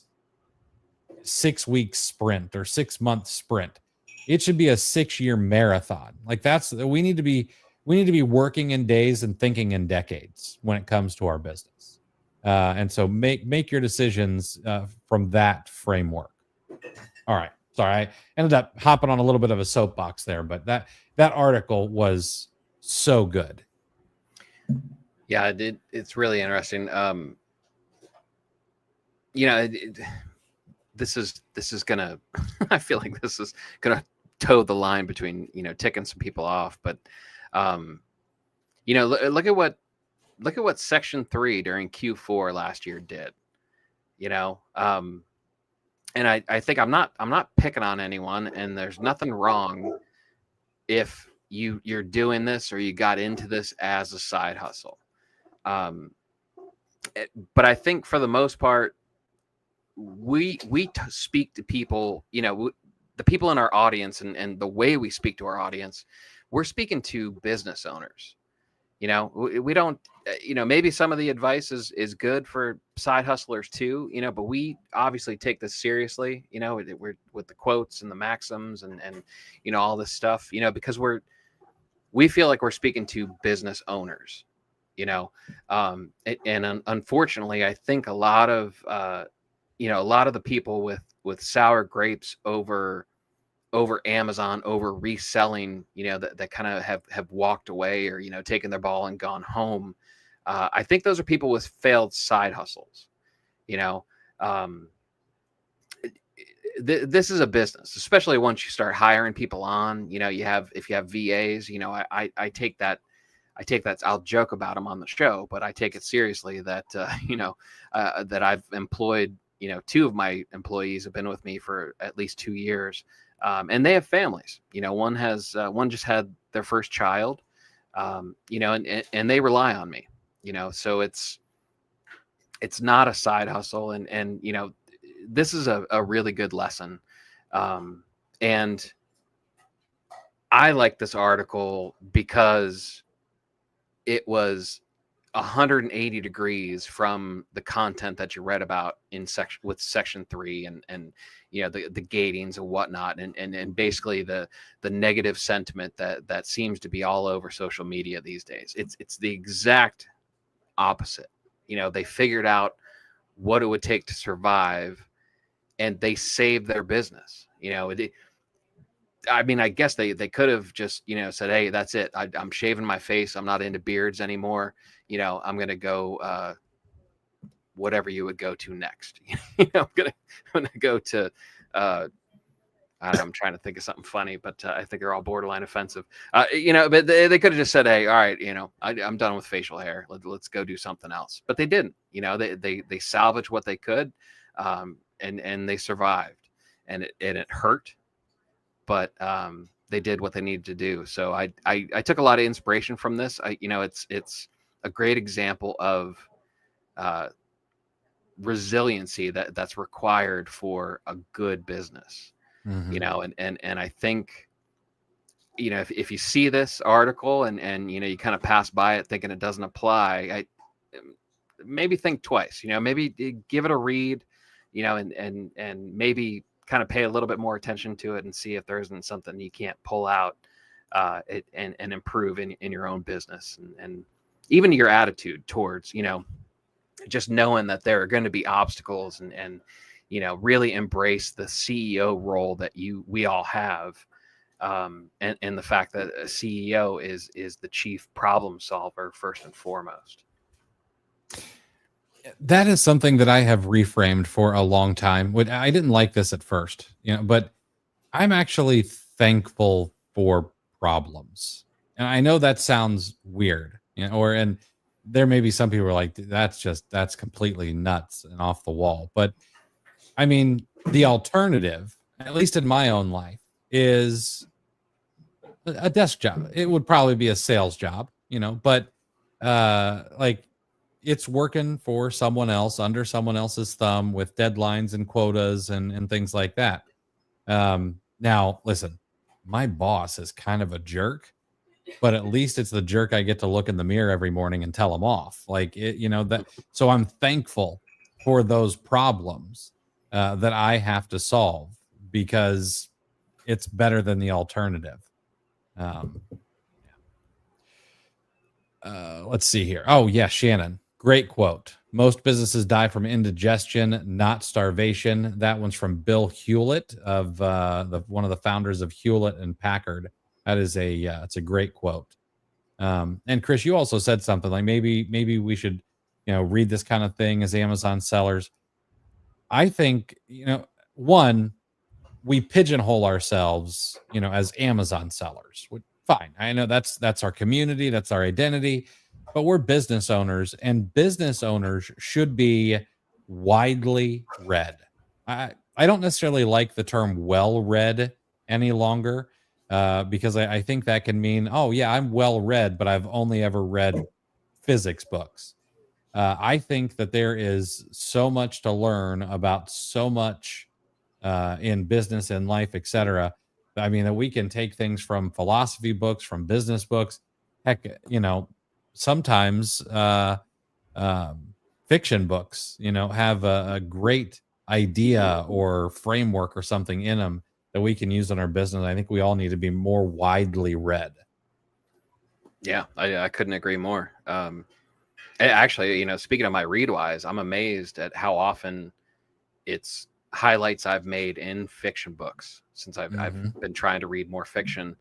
6-week sprint or 6-month sprint. It should be a 6-year marathon. Like, we need to be working in days and thinking in decades when it comes to our business. And so make your decisions from that framework. All right. Sorry, I ended up hopping on a little bit of a soapbox there, but that article was so good. Yeah, it's really interesting. This is gonna I feel like this is gonna toe the line between, ticking some people off, but look at what Section 3 during Q4 last year did. And I think I'm not picking on anyone, and there's nothing wrong if you're doing this or you got into this as a side hustle. But I think for the most part, we speak to people, the people in our audience, and the way we speak to our audience, we're speaking to business owners. We don't, maybe some of the advice is good for side hustlers too, but we obviously take this seriously, we're with the quotes and the maxims and all this stuff, because we feel like we're speaking to business owners, and unfortunately, I think a lot of the people with sour grapes over Amazon, over reselling, that kind of have walked away or, taken their ball and gone home. I think those are people with failed side hustles. This is a business, especially once you start hiring people on, if you have VAs, I take that, I'll joke about them on the show, but I take it seriously that, that I've employed, 2 of my employees have been with me for at least 2 years. And they have families, one just had their first child, and they rely on me, so it's it's not a side hustle. And this is a really good lesson. And I like this article because it was 180 degrees from the content that you read about in section 3 and the gatings and whatnot, and basically the negative sentiment that seems to be all over social media these days. It's the exact opposite. They figured out what it would take to survive, and they saved their business. I guess they could have just, said, hey, that's it. I'm shaving my face. I'm not into beards anymore. I'm going to go, whatever you would go to next. I'm going to go to, I don't know, I'm trying to think of something funny, but I think they're all borderline offensive. But they could have just said, hey, all right, I'm done with facial hair. Let's go do something else. But they didn't. They salvaged what they could, and they survived, and it hurt, but they did what they needed to do. So I took a lot of inspiration from this. It's a great example of resiliency that's required for a good business. And I think, if you see this article and you kind of pass by it thinking it doesn't apply, maybe think twice. Maybe give it a read, and maybe kind of pay a little bit more attention to it and see if there isn't something you can't pull out and improve in your own business, and even your attitude towards, just knowing that there are going to be obstacles, and really embrace the CEO role that we all have. And the fact that a CEO is the chief problem solver first and foremost. That is something that I have reframed for a long time. I didn't like this at first, but I'm actually thankful for problems. And I know that sounds weird, and there may be some people who are like, that's completely nuts and off the wall. But I mean, the alternative, at least in my own life, is a desk job. It would probably be a sales job, but like, it's working for someone else under someone else's thumb with deadlines and quotas and things like that. Now, listen, my boss is kind of a jerk, but at least it's the jerk I get to look in the mirror every morning and tell him off. Like it, that. So I'm thankful for those problems that I have to solve, because it's better than the alternative. Let's see here. Oh yeah, Shannon. Great quote. Most businesses die from indigestion, not starvation. That one's from Bill Hewlett, of one of the founders of Hewlett and Packard. That is it's a great quote. And Chris, you also said something like maybe we should, read this kind of thing as Amazon sellers. I think, one, we pigeonhole ourselves, as Amazon sellers. Fine. I know that's our community, that's our identity. But we're business owners, and business owners should be widely read. I don't necessarily like the term well-read any longer, because I think that can mean, oh, yeah, I'm well-read, but I've only ever read physics books. I think that there is so much to learn about so much in business and life, etc. I mean, that we can take things from philosophy books, from business books, heck, sometimes fiction books, have a great idea or framework or something in them that we can use in our business. I think we all need to be more widely read. Yeah, I couldn't agree more. Actually, speaking of my Readwise, I'm amazed at how often it's highlights I've made in fiction books since I've been trying to read more fiction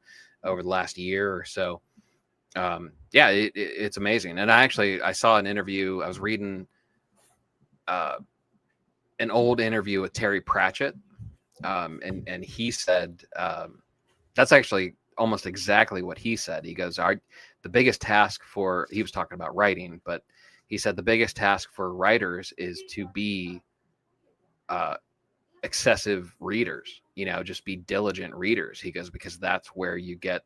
over the last year or so. Yeah, it's amazing. And I saw an interview. I was reading an old interview with Terry Pratchett, and he said that's actually almost exactly what he said. He goes, the biggest task he was talking about writing, but he said the biggest task for writers is to be excessive readers, just be diligent readers. He goes, because that's where you get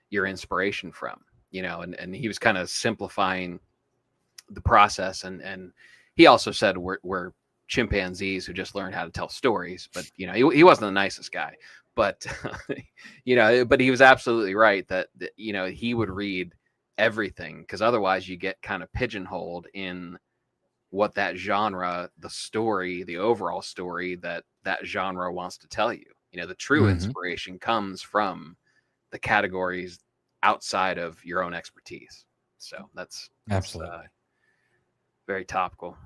your inspiration from, and he was kind of simplifying the process and he also said we're chimpanzees who just learned how to tell stories, but he wasn't the nicest guy, but but he was absolutely right that he would read everything, because otherwise you get kind of pigeonholed in what that genre, the story, the overall story that genre wants to tell you. The true inspiration comes from the categories outside of your own expertise. So that's absolutely very topical.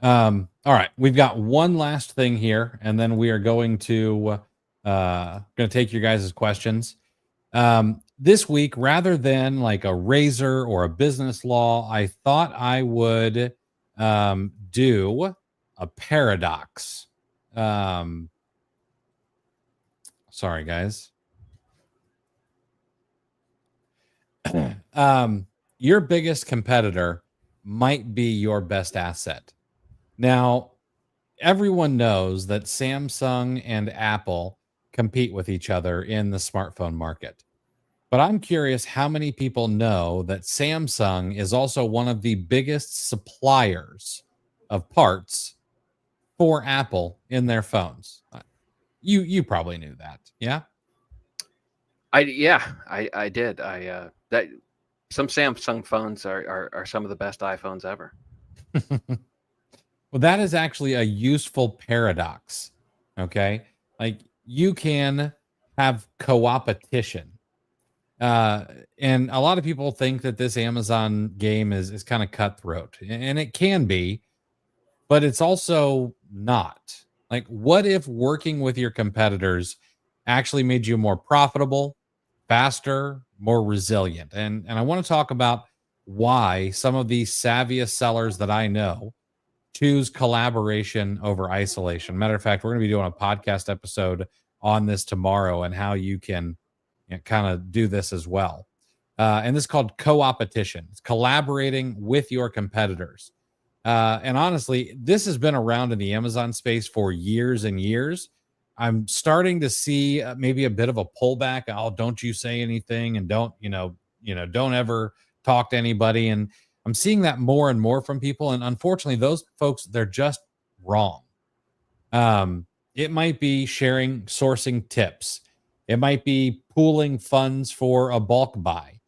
All right, we've got one last thing here, and then we are going to take your guys' questions. This week, rather than like a razor or a business law, I thought I would do a paradox. Sorry, guys. Your biggest competitor might be your best asset. Now, everyone knows that Samsung and Apple compete with each other in the smartphone market. But I'm curious how many people know that Samsung is also one of the biggest suppliers of parts for Apple in their phones. You probably knew that, yeah? I did. That some Samsung phones are some of the best iPhones ever. Well, that is actually a useful paradox. Okay. Like you can have CoOppetition. And a lot of people think that this Amazon game is kind of cutthroat, and it can be, but it's also not. Like, what if working with your competitors actually made you more profitable, faster, more resilient? And I want to talk about why some of the savviest sellers that I know choose collaboration over isolation. Matter of fact, we're going to be doing a podcast episode on this tomorrow and how you can kind of do this as well. And this is called CoOppetition. It's collaborating with your competitors. And honestly, this has been around in the Amazon space for years and years. I'm starting to see maybe a bit of a pullback. Oh, don't you say anything, and don't ever talk to anybody. And I'm seeing that more and more from people. And unfortunately, those folks, they're just wrong. It might be sharing sourcing tips. It might be pooling funds for a bulk buy.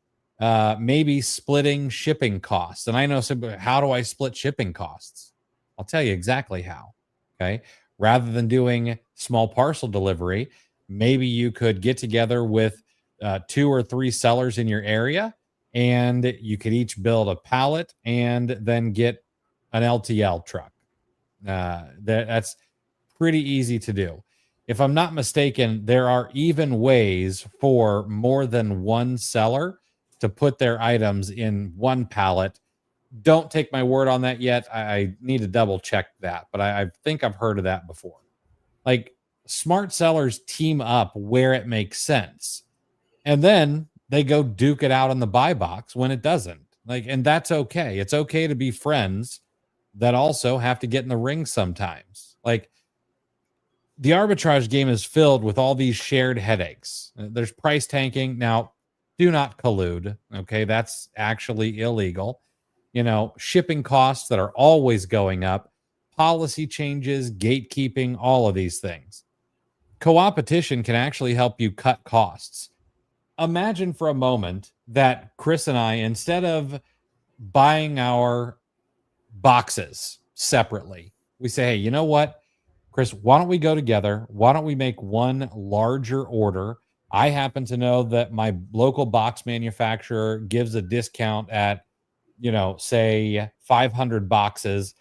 Maybe splitting shipping costs. And I know how do I split shipping costs? I'll tell you exactly how. Okay. Rather than doing small parcel delivery, maybe you could get together with 2 or 3 sellers in your area, and you could each build a pallet and then get an LTL truck. That's pretty easy to do. If I'm not mistaken, there are even ways for more than one seller to put their items in one pallet. Don't take my word on that yet. I need to double check that, but I think I've heard of that before. Like, smart sellers team up where it makes sense, and then they go duke it out in the buy box when it doesn't. Like, and that's okay. It's okay to be friends that also have to get in the ring sometimes. Like, the arbitrage game is filled with all these shared headaches. There's price tanking. Now, do not collude. Okay. That's actually illegal. Shipping costs that are always going up, policy changes, gatekeeping, all of these things. CoOppetition can actually help you cut costs. Imagine for a moment that Chris and I, instead of buying our boxes separately, we say, hey, you know what, Chris, why don't we go together? Why don't we make one larger order? I happen to know that my local box manufacturer gives a discount at, say 500 boxes.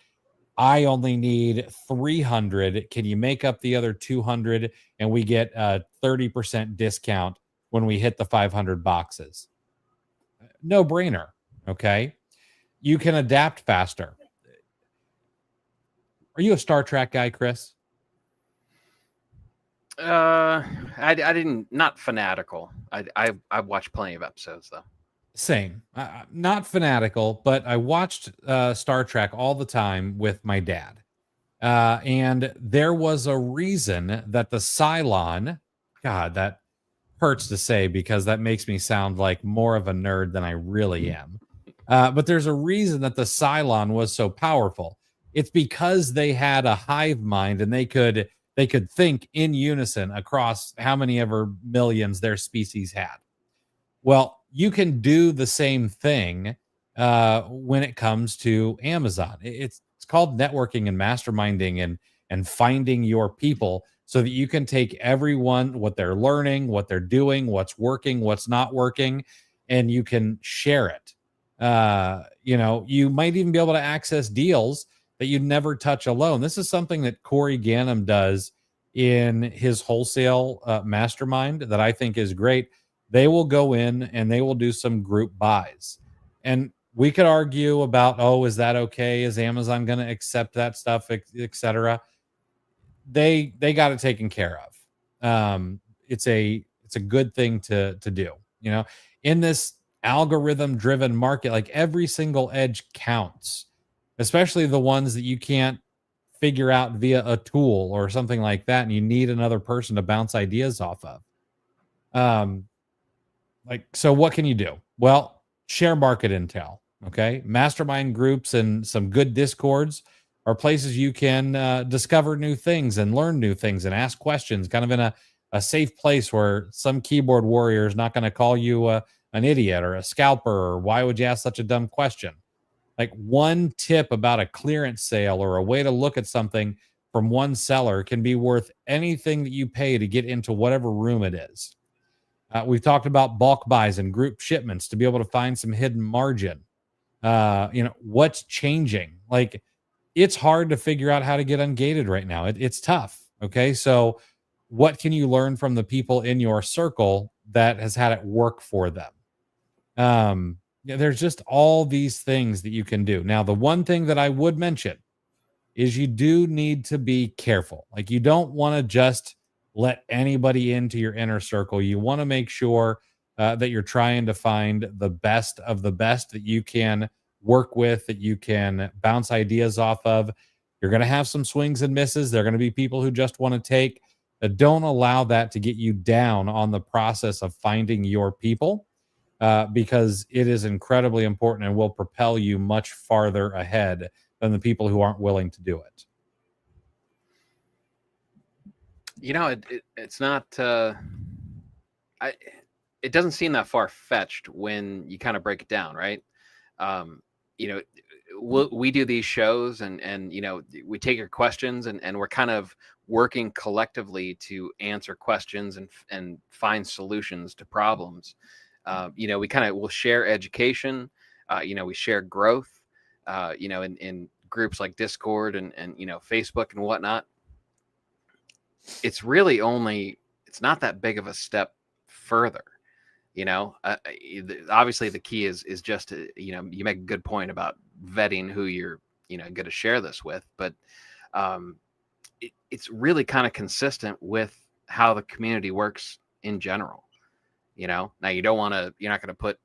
I only need 300. Can you make up the other 200? And we get a 30% discount when we hit the 500 boxes. No brainer. Okay. You can adapt faster. Are you a Star Trek guy, Chris? I didn't, not fanatical. I watched plenty of episodes though. Same. Not fanatical, but I watched Star Trek all the time with my dad. And there was a reason that the Cylon, God, that hurts to say because that makes me sound like more of a nerd than I really am. But there's a reason that the Cylon was so powerful. It's because they had a hive mind and they could think in unison across how many ever millions their species had. Well, you can do the same thing when it comes to Amazon. It's called networking and masterminding and finding your people so that you can take everyone what they're learning, what they're doing, what's working, what's not working, and you can share it. You might even be able to access deals that you'd never touch alone. This is something that Corey Ganem does in his wholesale mastermind that I think is great. They will go in and they will do some group buys. And we could argue about, oh, is that okay? Is Amazon going to accept that stuff, et cetera? They got it taken care of. It's a good thing to do. In this algorithm driven market, like every single edge counts, especially the ones that you can't figure out via a tool or something like that, and you need another person to bounce ideas off of. So what can you do? Well, share market intel. Okay. Mastermind groups and some good discords are places you can discover new things and learn new things and ask questions kind of in a safe place where some keyboard warrior is not going to call you an idiot or a scalper or why would you ask such a dumb question? Like one tip about a clearance sale or a way to look at something from one seller can be worth anything that you pay to get into whatever room it is. We've talked about bulk buys and group shipments to be able to find some hidden margin. What's changing? Like, it's hard to figure out how to get ungated right now. It's tough. Okay. So, what can you learn from the people in your circle that has had it work for them? There's just all these things that you can do. Now, the one thing that I would mention is you do need to be careful. Like, you don't want to just let anybody into your inner circle. You want to make sure that you're trying to find the best of the best that you can work with, that you can bounce ideas off of. You're going to have some swings and misses. There are going to be people who just want to take. Don't allow that to get you down on the process of finding your people because it is incredibly important and will propel you much farther ahead than the people who aren't willing to do it. It's not. It doesn't seem that far fetched when you kind of break it down, right? We do these shows, and we take your questions, and we're kind of working collectively to answer questions and find solutions to problems. We kind of will share education. We share growth. In groups like Discord and Facebook and whatnot. It's really it's not that big of a step further. Obviously the key is just to, you make a good point about vetting who you're, going to share this with, but it's really kind of consistent with how the community works in general. Now you're not going to put,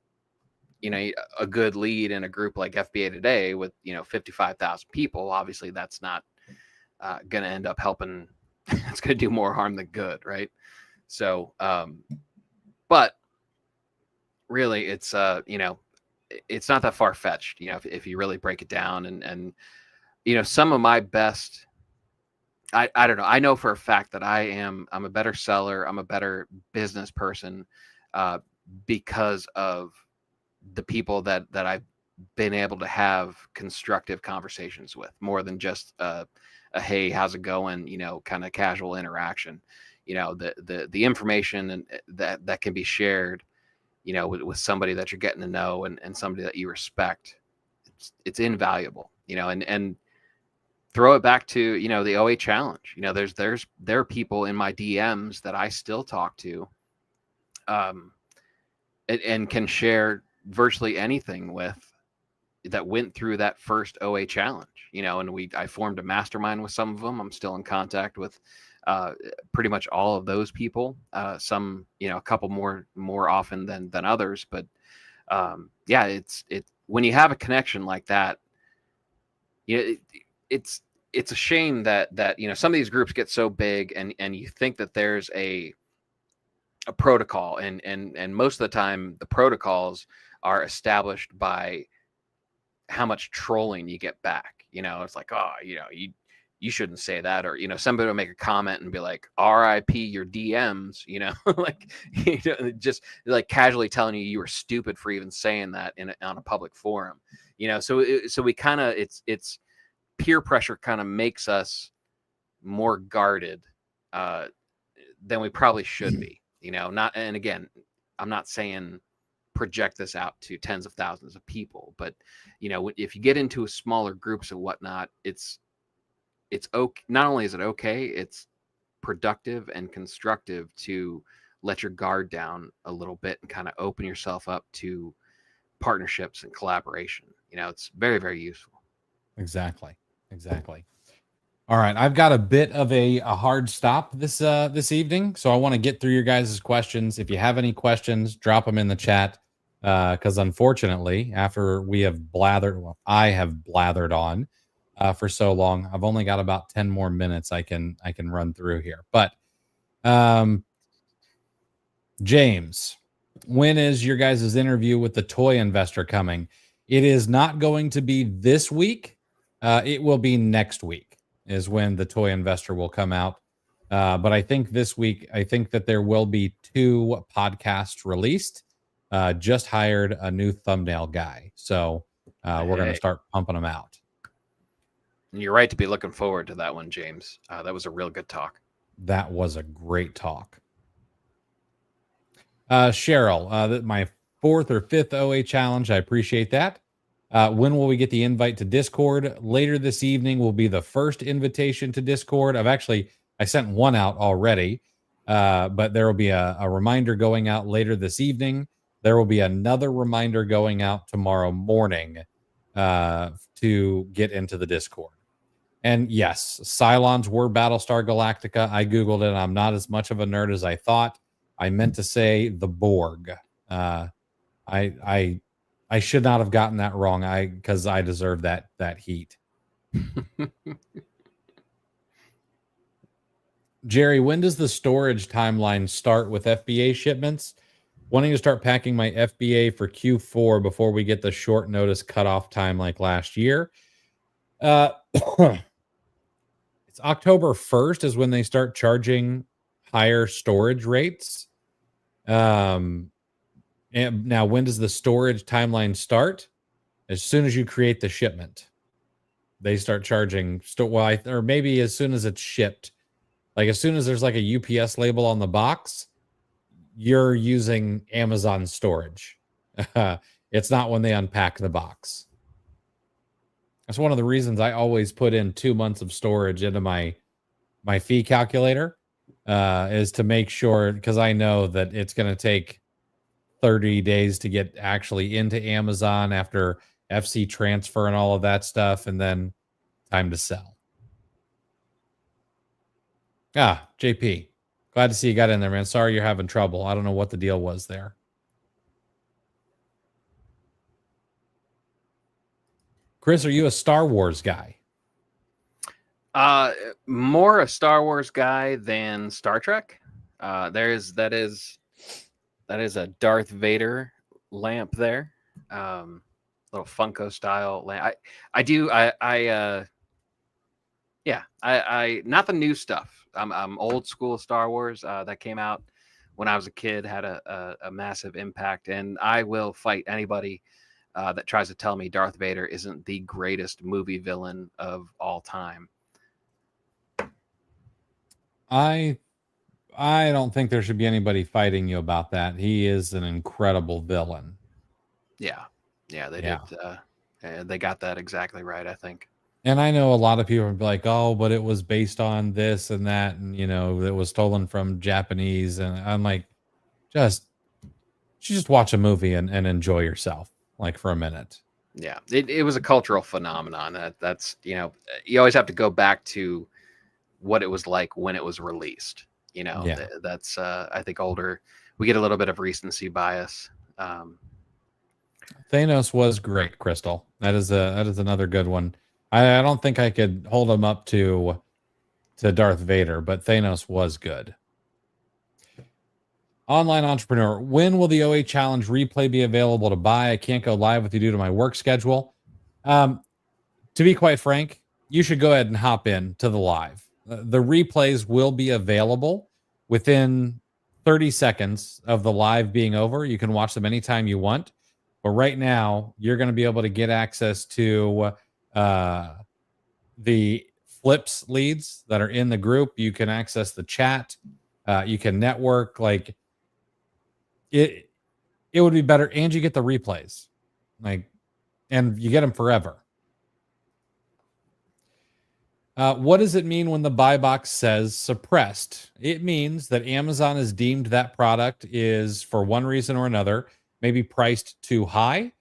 a good lead in a group like FBA Today with, 55,000 people. Obviously that's not going to end up helping. It's going to do more harm than good. Right. So, but really it's, it's not that far fetched, if you really break it down and, some of my best, I don't know. I know for a fact that I'm a better seller. I'm a better business person, because of the people that I've been able to have constructive conversations with, more than just a hey, how's it going? Kind of casual interaction. The information and that can be shared, with somebody that you're getting to know and somebody that you respect. It's invaluable, and throw it back to, the OA challenge. There are people in my DMs that I still talk to, and can share virtually anything with, that went through that first OA challenge, and I formed a mastermind with some of them. I'm still in contact with pretty much all of those people, some, a couple more often than others, but it's when you have a connection like that, it's a shame that some of these groups get so big and you think that there's a protocol, and most of the time the protocols are established by how much trolling you get back. It's like, oh, you shouldn't say that, or somebody will make a comment and be like, RIP your DMs, like just like casually telling you were stupid for even saying that on a public forum, so we kind of it's peer pressure kind of makes us more guarded than we probably should be. And again, I'm not saying project this out to tens of thousands of people, but if you get into smaller groups and whatnot, it's okay. Not only is it okay, it's productive and constructive to let your guard down a little bit and kind of open yourself up to partnerships and collaboration. It's very, very useful. Exactly. All right, I've got a bit of a hard stop this evening, so I want to get through your guys' questions. If you have any questions, drop them in the chat, because unfortunately, after I have blathered on for so long, I've only got about 10 more minutes I can run through here. But James, when is your guys' interview with the toy investor coming? It is not going to be this week. It will be next week is when the toy investor will come out. But I think this week, I think that there will be 2 podcasts released. Just hired a new thumbnail guy. So we're going to start pumping them out. And you're right to be looking forward to that one, James. That was a real good talk. That was a great talk. Cheryl, my 4th or 5th OA challenge. I appreciate that. When will we get the invite to Discord? Later this evening will be the first invitation to Discord. I sent one out already, but there will be a reminder going out later this evening. There will be another reminder going out tomorrow morning to get into the Discord. And yes, Cylons were Battlestar Galactica. I Googled it. I'm not as much of a nerd as I thought. I meant to say the Borg. I should not have gotten that wrong. Because I deserve that heat. Jerry, when does the storage timeline start with FBA shipments? Wanting to start packing my FBA for Q4 before we get the short notice cutoff time like last year. It's October 1st is when they start charging higher storage rates. And now, when does the storage timeline start? As soon as you create the shipment, they start charging. Or maybe as soon as it's shipped. Like as soon as there's like a UPS label on the box, you're using Amazon storage. It's not when they unpack the box. That's one of the reasons I always put in 2 months of storage into my fee calculator, is to make sure, because I know that it's going to take 30 days to get actually into Amazon after FC transfer and all of that stuff, and then time to sell. JP, glad to see you got in there, man. Sorry you're having trouble. I don't know what the deal was there. Chris, are you a Star Wars guy? More a Star Wars guy than Star Trek. That is a Darth Vader lamp there. Little Funko style lamp. I not the new stuff. I'm old school Star Wars. That came out when I was a kid, had a massive impact, and I will fight anybody that tries to tell me Darth Vader isn't the greatest movie villain of all time. I don't think there should be anybody fighting you about that. He is an incredible villain. Yeah, they did. They got that exactly right, I think. And I know a lot of people would be like, oh, but it was based on this and that, and it was stolen from Japanese. And I'm like, just watch a movie and enjoy yourself, like, for a minute. Yeah, it was a cultural phenomenon. That's you always have to go back to what it was like when it was released. That's I think older. We get a little bit of recency bias. Thanos was great, Crystal. That is another good one. I don't think I could hold him up to Darth Vader, but Thanos was good. Online entrepreneur, when will the OA Challenge replay be available to buy? I can't go live with you due to my work schedule. To be quite frank, you should go ahead and hop in to the live. The replays will be available within 30 seconds of the live being over. You can watch them anytime you want. But right now, you're going to be able to get access to the flips leads that are in the group. You can access the chat. You can network. Like it would be better. And you get the replays. And you get them forever. What does it mean when the buy box says suppressed? It means that Amazon has deemed that product is, for one reason or another, maybe priced too high.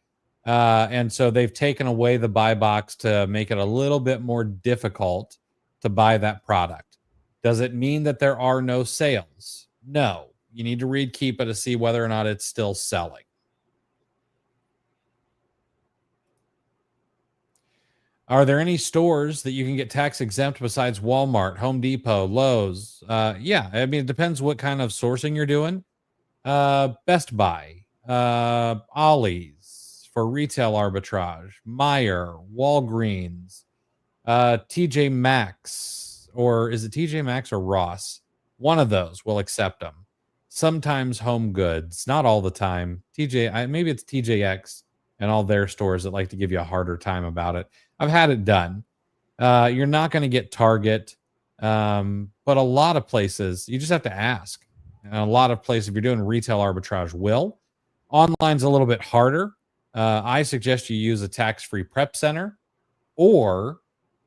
And so they've taken away the buy box to make it a little bit more difficult to buy that product. Does it mean that there are no sales? No. You need to read Keepa to see whether or not it's still selling. Are there any stores that you can get tax exempt besides Walmart, Home Depot, Lowe's? Yeah, I mean, it depends what kind of sourcing you're doing. Best Buy, Ollie's for retail arbitrage, Meijer, Walgreens, TJ Maxx, or is it TJ Maxx or Ross? One of those will accept them. Sometimes Home Goods, not all the time. Maybe it's TJX and all their stores that like to give you a harder time about it. I've had it done. You're not going to get Target, but a lot of places, you just have to ask. And a lot of places, if you're doing retail arbitrage, will. Online's a little bit harder. I suggest you use a tax-free prep center, or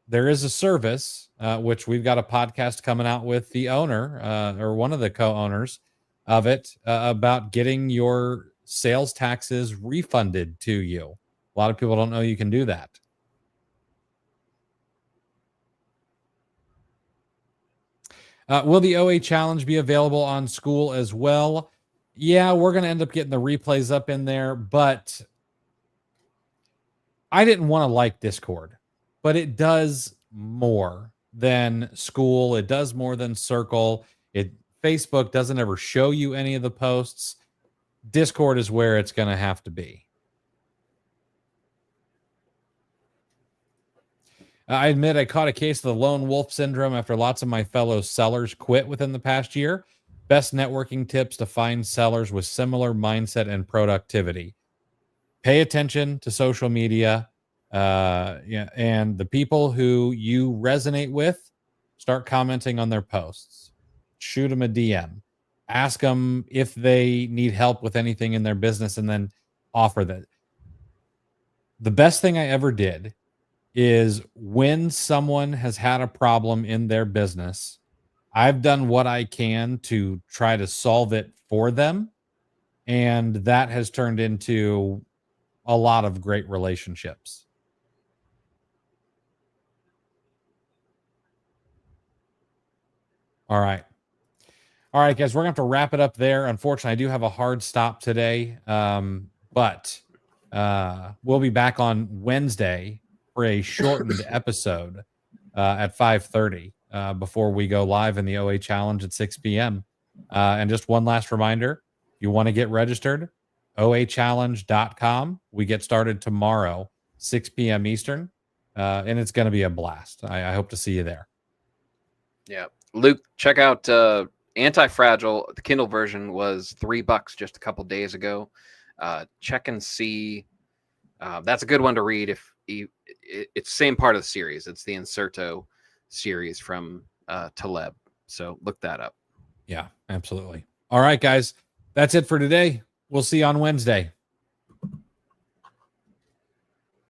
there is a service, which we've got a podcast coming out with the owner or one of the co-owners of it about getting your sales taxes refunded to you. A lot of people don't know you can do that. Will the OA challenge be available on school as well? Yeah, we're going to end up getting the replays up in there, but I didn't want to like Discord, but it does more than school. It does more than Circle. Facebook doesn't ever show you any of the posts. Discord is where it's going to have to be. I admit I caught a case of the lone wolf syndrome after lots of my fellow sellers quit within the past year. Best networking tips to find sellers with similar mindset and productivity. Pay attention to social media, and the people who you resonate with, start commenting on their posts. Shoot them a DM. Ask them if they need help with anything in their business, and then offer that. The best thing I ever did is when someone has had a problem in their business, I've done what I can to try to solve it for them. And that has turned into a lot of great relationships. All right. All right, guys, we're going to have to wrap it up there. Unfortunately, I do have a hard stop today. But we'll be back on Wednesday for a shortened episode at 5:30 before we go live in the OA Challenge at 6 p.m. And just one last reminder, if you want to get registered, oachallenge.com. We get started tomorrow, 6 p.m. Eastern, and it's going to be a blast. I hope to see you there. Yeah. Luke, check out Anti-Fragile. The Kindle version was $3 just a couple days ago. Check and see. That's a good one to read. It's the same part of the series. It's the Inserto series from Taleb. So look that up. Yeah, absolutely. All right, guys. That's it for today. We'll see you on Wednesday.